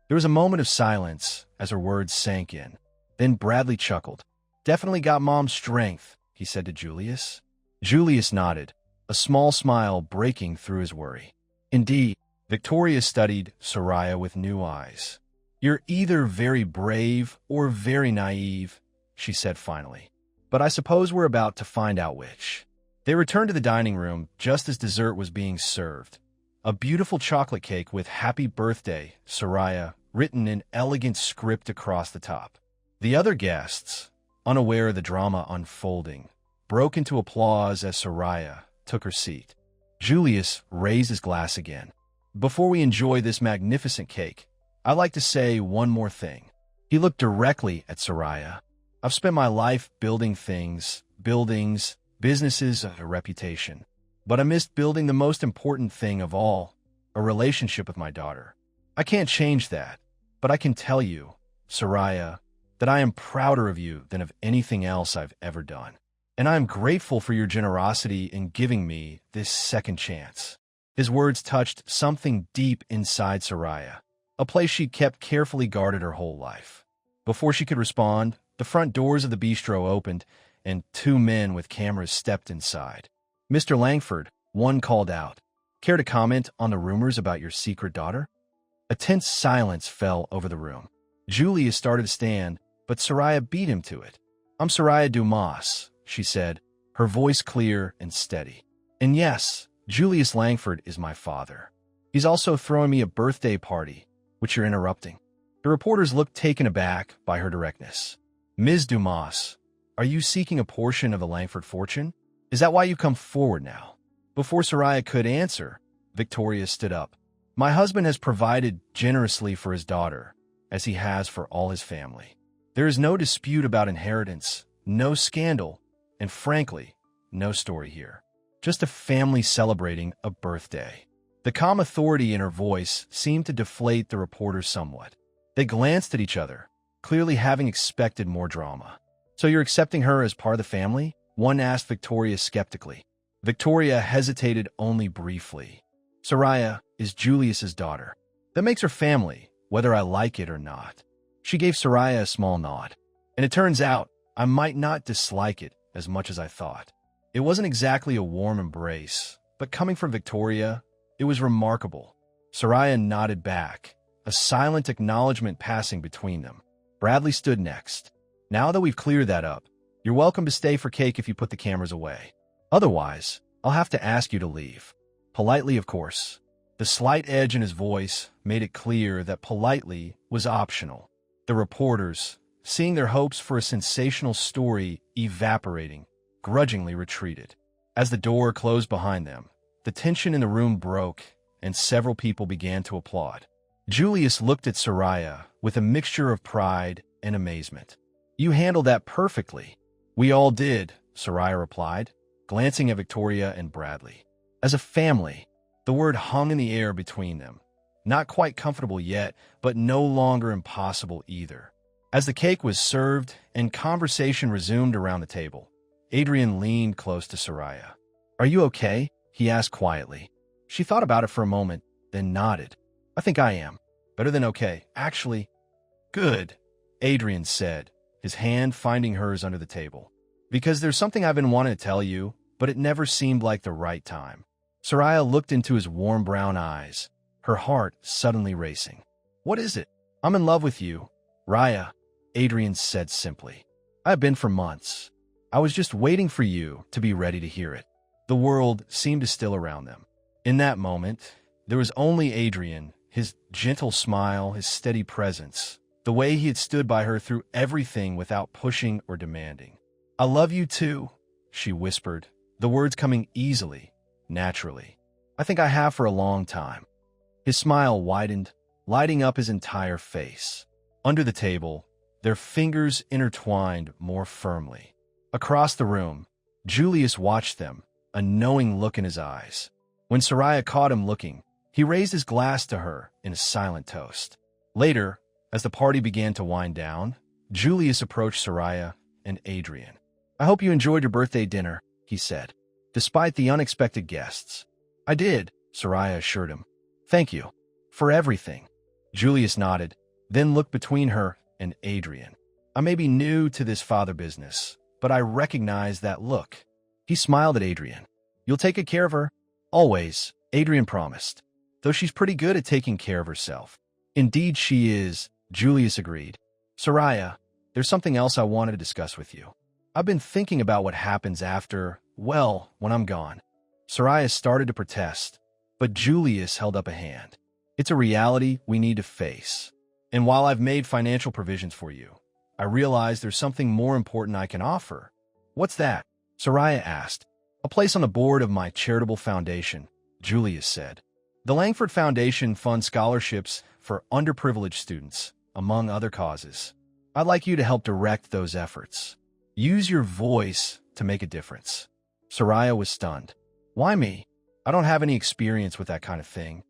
There was a moment of silence as her words sank in. Then Bradley chuckled. Definitely got Mom's strength, he said to Julius. Julius nodded, a small smile breaking through his worry. Indeed, Victoria studied Soraya with new eyes. You're either very brave or very naive, she said finally. But I suppose we're about to find out which. They returned to the dining room just as dessert was being served. A beautiful chocolate cake with Happy Birthday, Soraya, written in elegant script across the top. The other guests, unaware of the drama unfolding, broke into applause as Soraya took her seat. Julius raised his glass again. Before we enjoy this magnificent cake, I'd like to say one more thing. He looked directly at Soraya. I've spent my life building things, buildings, businesses, a reputation. But I missed building the most important thing of all, a relationship with my daughter. I can't change that, but I can tell you, Soraya, that I am prouder of you than of anything else I've ever done. And I am grateful for your generosity in giving me this second chance. His words touched something deep inside Soraya, a place she'd kept carefully guarded her whole life. Before she could respond, the front doors of the bistro opened, and two men with cameras stepped inside. Mr. Langford, one called out, care to comment on the rumors about your secret daughter? A tense silence fell over the room. Julius started to stand, but Soraya beat him to it. I'm Soraya Dumas, she said, her voice clear and steady. And yes, Julius Langford is my father. He's also throwing me a birthday party, which you're interrupting. The reporters looked taken aback by her directness. Ms. Dumas, are you seeking a portion of the Langford fortune? Is that why you come forward now? Before Soraya could answer, Victoria stood up. My husband has provided generously for his daughter, as he has for all his family. There is no dispute about inheritance, no scandal, and frankly, no story here. Just a family celebrating a birthday. The calm authority in her voice seemed to deflate the reporters somewhat. They glanced at each other, clearly having expected more drama. So you're accepting her as part of the family? One asked Victoria skeptically. Victoria hesitated only briefly. Soraya is Julius's daughter. That makes her family, whether I like it or not. She gave Soraya a small nod. And it turns out, I might not dislike it as much as I thought. It wasn't exactly a warm embrace, but coming from Victoria, it was remarkable. Soraya nodded back, a silent acknowledgement passing between them. Bradley stood next. Now that we've cleared that up, you're welcome to stay for cake if you put the cameras away. Otherwise, I'll have to ask you to leave. Politely, of course. The slight edge in his voice made it clear that politely was optional. The reporters, seeing their hopes for a sensational story evaporating, grudgingly retreated. As the door closed behind them, the tension in the room broke, and several people began to applaud. Julius looked at Soraya with a mixture of pride and amazement. You handled that perfectly. We all did, Soraya replied, glancing at Victoria and Bradley. As a family, the word hung in the air between them. Not quite comfortable yet, but no longer impossible either. As the cake was served and conversation resumed around the table, Adrian leaned close to Soraya. Are you okay? He asked quietly. She thought about it for a moment, then nodded. I think I am. Better than okay, actually. Good, Adrian said, his hand finding hers under the table. Because there's something I've been wanting to tell you, but it never seemed like the right time. Soraya looked into his warm brown eyes, her heart suddenly racing. What is it? I'm in love with you, Raya, Adrian said simply. I've been for months. I was just waiting for you to be ready to hear it. The world seemed to still around them. In that moment, There was only Adrian, his gentle smile, his steady presence, the way he had stood by her through everything without pushing or demanding. "I love you too," she whispered, the words coming easily, naturally. "I think I have for a long time." His smile widened, lighting up his entire face. Under the table, their fingers intertwined more firmly. Across the room, Julius watched them, a knowing look in his eyes. When Soraya caught him looking, he raised his glass to her in a silent toast. Later, as the party began to wind down, Julius approached Soraya and Adrian. "I hope you enjoyed your birthday dinner," he said, despite the unexpected guests. "I did," Soraya assured him. "Thank you. For everything." Julius nodded, then looked between her and Adrian. "I may be new to this father business, but I recognize that look." He smiled at Adrian. "You'll take good care of her?" "Always," Adrian promised, "though she's pretty good at taking care of herself." "Indeed she is," Julius agreed. "Soraya, there's something else I wanted to discuss with you. I've been thinking about what happens after, well, when I'm gone." Soraya started to protest, but Julius held up a hand. "It's a reality we need to face. And while I've made financial provisions for you, I realize there's something more important I can offer." "What's that?" Soraya asked. "A place on the board of my charitable foundation," Julius said. "The Langford Foundation funds scholarships for underprivileged students, among other causes. I'd like you to help direct those efforts. Use your voice to make a difference." Soraya was stunned. "Why me? I don't have any experience with that kind of thing."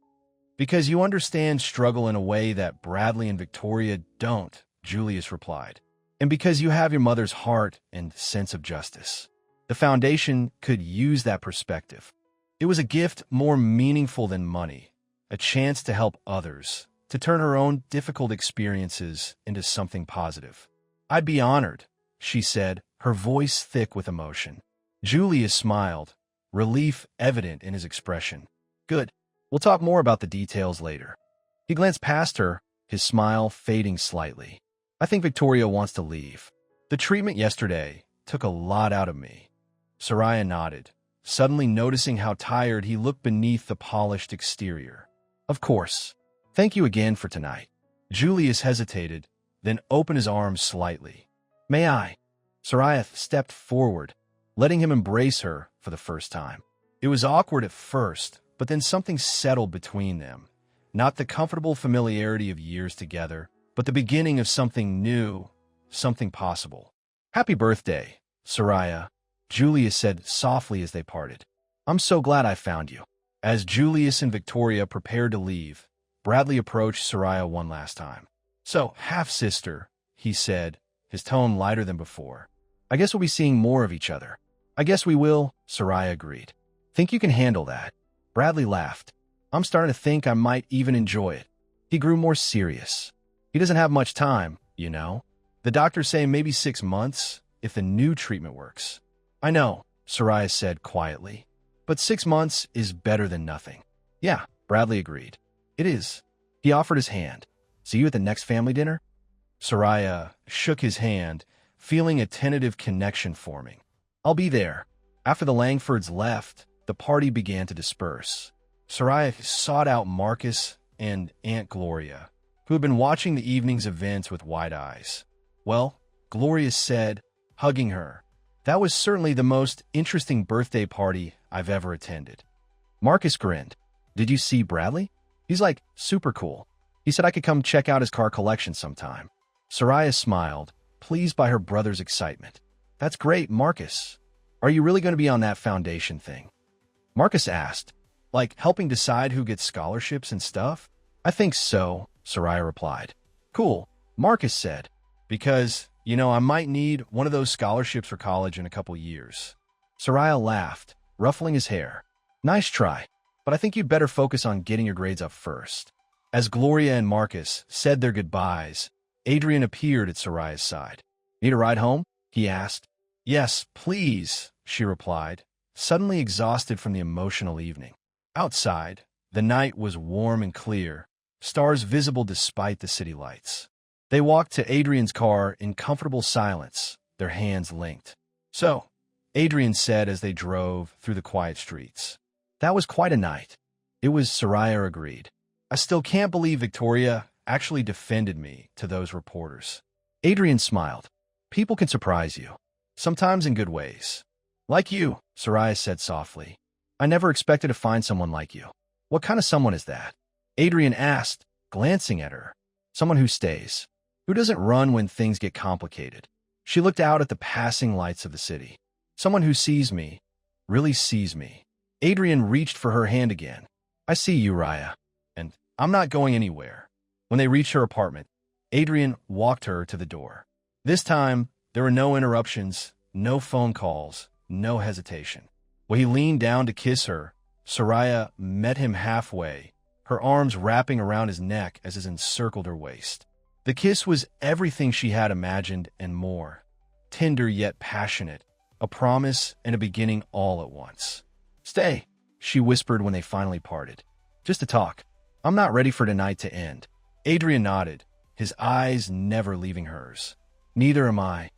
"Because you understand struggle in a way that Bradley and Victoria don't," Julius replied. "And because you have your mother's heart and sense of justice. The foundation could use that perspective." It was a gift more meaningful than money, a chance to help others, to turn her own difficult experiences into something positive. "I'd be honored," she said, her voice thick with emotion. Julius smiled, relief evident in his expression. "Good. We'll talk more about the details later." He glanced past her, his smile fading slightly. "I think Victoria wants to leave. The treatment yesterday took a lot out of me." Soraya nodded, suddenly noticing how tired he looked beneath the polished exterior. "Of course. Thank you again for tonight." Julius hesitated, then opened his arms slightly. "May I?" Soraya stepped forward, letting him embrace her for the first time. It was awkward at first, but then something settled between them. Not the comfortable familiarity of years together, but the beginning of something new, something possible. "Happy birthday, Soraya," Julius said softly as they parted. "I'm so glad I found you." As Julius and Victoria prepared to leave, Bradley approached Soraya one last time. "So, half-sister," he said, his tone lighter than before. "I guess we'll be seeing more of each other." "I guess we will," Soraya agreed. "Think you can handle that?" Bradley laughed. "I'm starting to think I might even enjoy it." He grew more serious. "He doesn't have much time, you know. The doctors say maybe 6 months, if the new treatment works." "I know," Soraya said quietly. "But 6 months is better than nothing." "Yeah," Bradley agreed. "It is." He offered his hand. "See you at the next family dinner?" Soraya shook his hand, feeling a tentative connection forming. "I'll be there." After the Langfords left, the party began to disperse. Soraya sought out Marcus and Aunt Gloria, who had been watching the evening's events with wide eyes. "Well," Gloria said, hugging her, "that was certainly the most interesting birthday party I've ever attended." Marcus grinned. "Did you see Bradley? He's like super cool. He said I could come check out his car collection sometime." Soraya smiled, pleased by her brother's excitement. "That's great, Marcus. Are you really going to be on that foundation thing?" Marcus asked, "Like helping decide who gets scholarships and stuff?" "I think so," Soraya replied. "Cool," Marcus said, "because, I might need one of those scholarships for college in a couple years." Soraya laughed, ruffling his hair. "Nice try, but I think you'd better focus on getting your grades up first." As Gloria and Marcus said their goodbyes, Adrian appeared at Soraya's side. "Need a ride home?" he asked. "Yes, please," she replied, suddenly exhausted from the emotional evening. Outside, the night was warm and clear, stars visible despite the city lights. They walked to Adrian's car in comfortable silence, their hands linked. "So," Adrian said as they drove through the quiet streets, "that was quite a night." It was, Soraya agreed. I still can't believe Victoria actually defended me to those reporters. Adrian smiled. People can surprise you, sometimes in good ways. Like you, Soraya said softly. I never expected to find someone like you. What kind of someone is that? Adrian asked, glancing at her. Someone who stays, who doesn't run when things get complicated. She looked out at the passing lights of the city. Someone who sees me, really sees me. Adrian reached for her hand again. I see you, Raya, and I'm not going anywhere. When they reached her apartment, Adrian walked her to the door. This time, there were no interruptions, no phone calls, no hesitation. When he leaned down to kiss her, Soraya met him halfway, her arms wrapping around his neck as he encircled her waist. The kiss was everything she had imagined and more. Tender yet passionate, a promise and a beginning all at once. Stay, she whispered when they finally parted. Just to talk. I'm not ready for tonight to end. Adrian nodded, his eyes never leaving hers. Neither am I.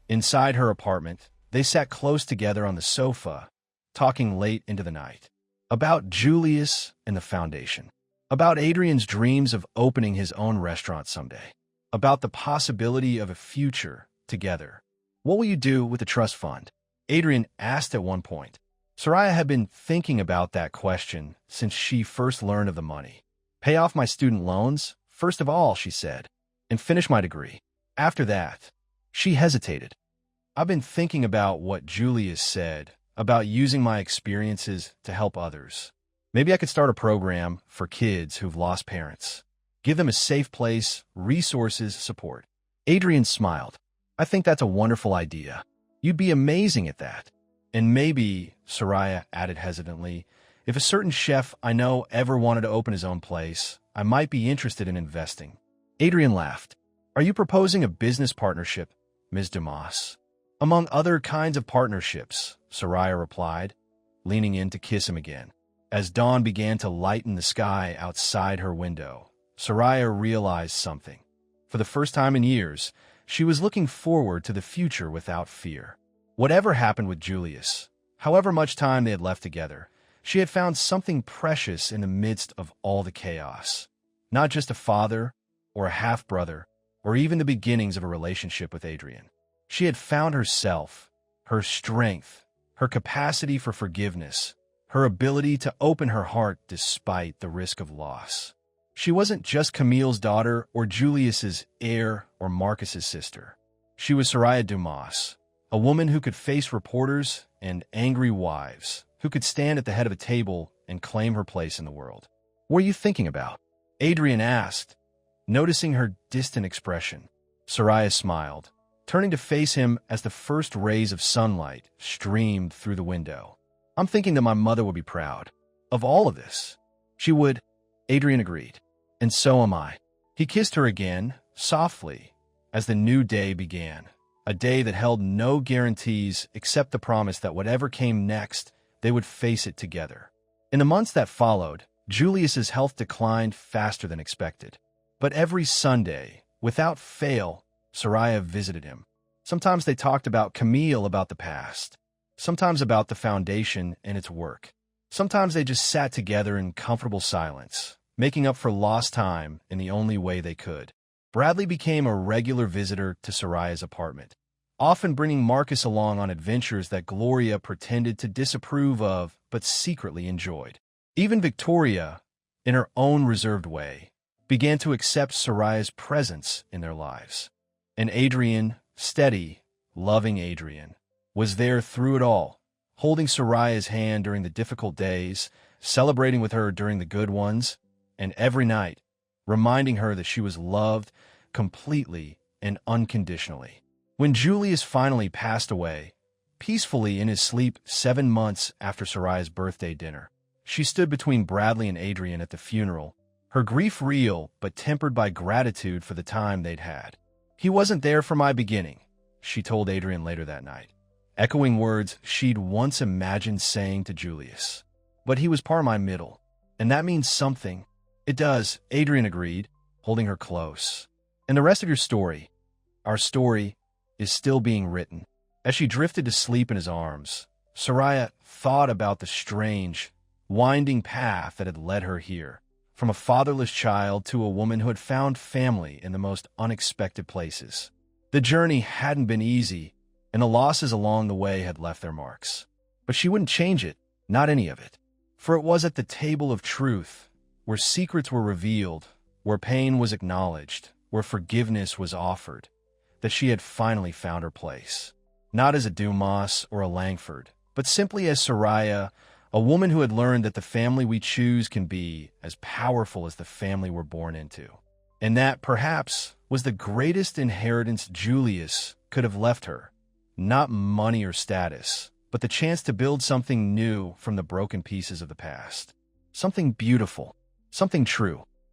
Inside her apartment, they sat close together on the sofa, talking late into the night. About Julius and the foundation. About Adrian's dreams of opening his own restaurant someday. About the possibility of a future together. What will you do with the trust fund? Adrian asked at one point. Soraya had been thinking about that question since she first learned of the money. Pay off my student loans, first of all, she said, and finish my degree. After that, she hesitated. I've been thinking about what Julius said, about using my experiences to help others. Maybe I could start a program for kids who've lost parents. Give them a safe place, resources, support. Adrian smiled. I think that's a wonderful idea. You'd be amazing at that. And maybe, Soraya added hesitantly, if a certain chef I know ever wanted to open his own place, I might be interested in investing. Adrian laughed. Are you proposing a business partnership, Ms. Dumas? Among other kinds of partnerships, Soraya replied, leaning in to kiss him again. As dawn began to lighten the sky outside her window, Soraya realized something. For the first time in years, she was looking forward to the future without fear. Whatever happened with Julius, however much time they had left together, she had found something precious in the midst of all the chaos. Not just a father, or a half-brother, or even the beginnings of a relationship with Adrian. She had found herself, her strength, her capacity for forgiveness, her ability to open her heart despite the risk of loss. She wasn't just Camille's daughter or Julius's heir or Marcus's sister. She was Soraya Dumas, a woman who could face reporters and angry wives, who could stand at the head of a table and claim her place in the world. What are you thinking about? Adrian asked, noticing her distant expression. Soraya smiled, turning to face him as the first rays of sunlight streamed through the window. I'm thinking that my mother would be proud of all of this. She would, Adrian agreed. And so am I. He kissed her again, softly, as the new day began. A day that held no guarantees except the promise that whatever came next, they would face it together. In the months that followed, Julius's health declined faster than expected. But every Sunday, without fail, Soraya visited him. Sometimes they talked about Camille, about the past. Sometimes about the foundation and its work. Sometimes they just sat together in comfortable silence, making up for lost time in the only way they could. Bradley became a regular visitor to Soraya's apartment, often bringing Marcus along on adventures that Gloria pretended to disapprove of but secretly enjoyed. Even Victoria, in her own reserved way, began to accept Soraya's presence in their lives. And Adrian, steady, loving Adrian, was there through it all, holding Soraya's hand during the difficult days, celebrating with her during the good ones, and every night, reminding her that she was loved completely and unconditionally. When Julius finally passed away, peacefully in his sleep 7 months after Soraya's birthday dinner, she stood between Bradley and Adrian at the funeral, her grief real but tempered by gratitude for the time they'd had. He wasn't there for my beginning, she told Adrian later that night, echoing words she'd once imagined saying to Julius. But he was part of my middle, and that means something. It does, Adrian agreed, holding her close. And the rest of your story, our story, is still being written. As she drifted to sleep in his arms, Soraya thought about the strange, winding path that had led her here, from a fatherless child to a woman who had found family in the most unexpected places. The journey hadn't been easy, and the losses along the way had left their marks. But she wouldn't change it, not any of it. For it was at the table of truth, where secrets were revealed, where pain was acknowledged, where forgiveness was offered, that she had finally found her place. Not as a Dumas or a Langford, but simply as Soraya, a woman who had learned that the family we choose can be as powerful as the family we're born into. And that, perhaps, was the greatest inheritance Julius could have left her. Not money or status, but the chance to build something new from the broken pieces of the past. Something beautiful, something true.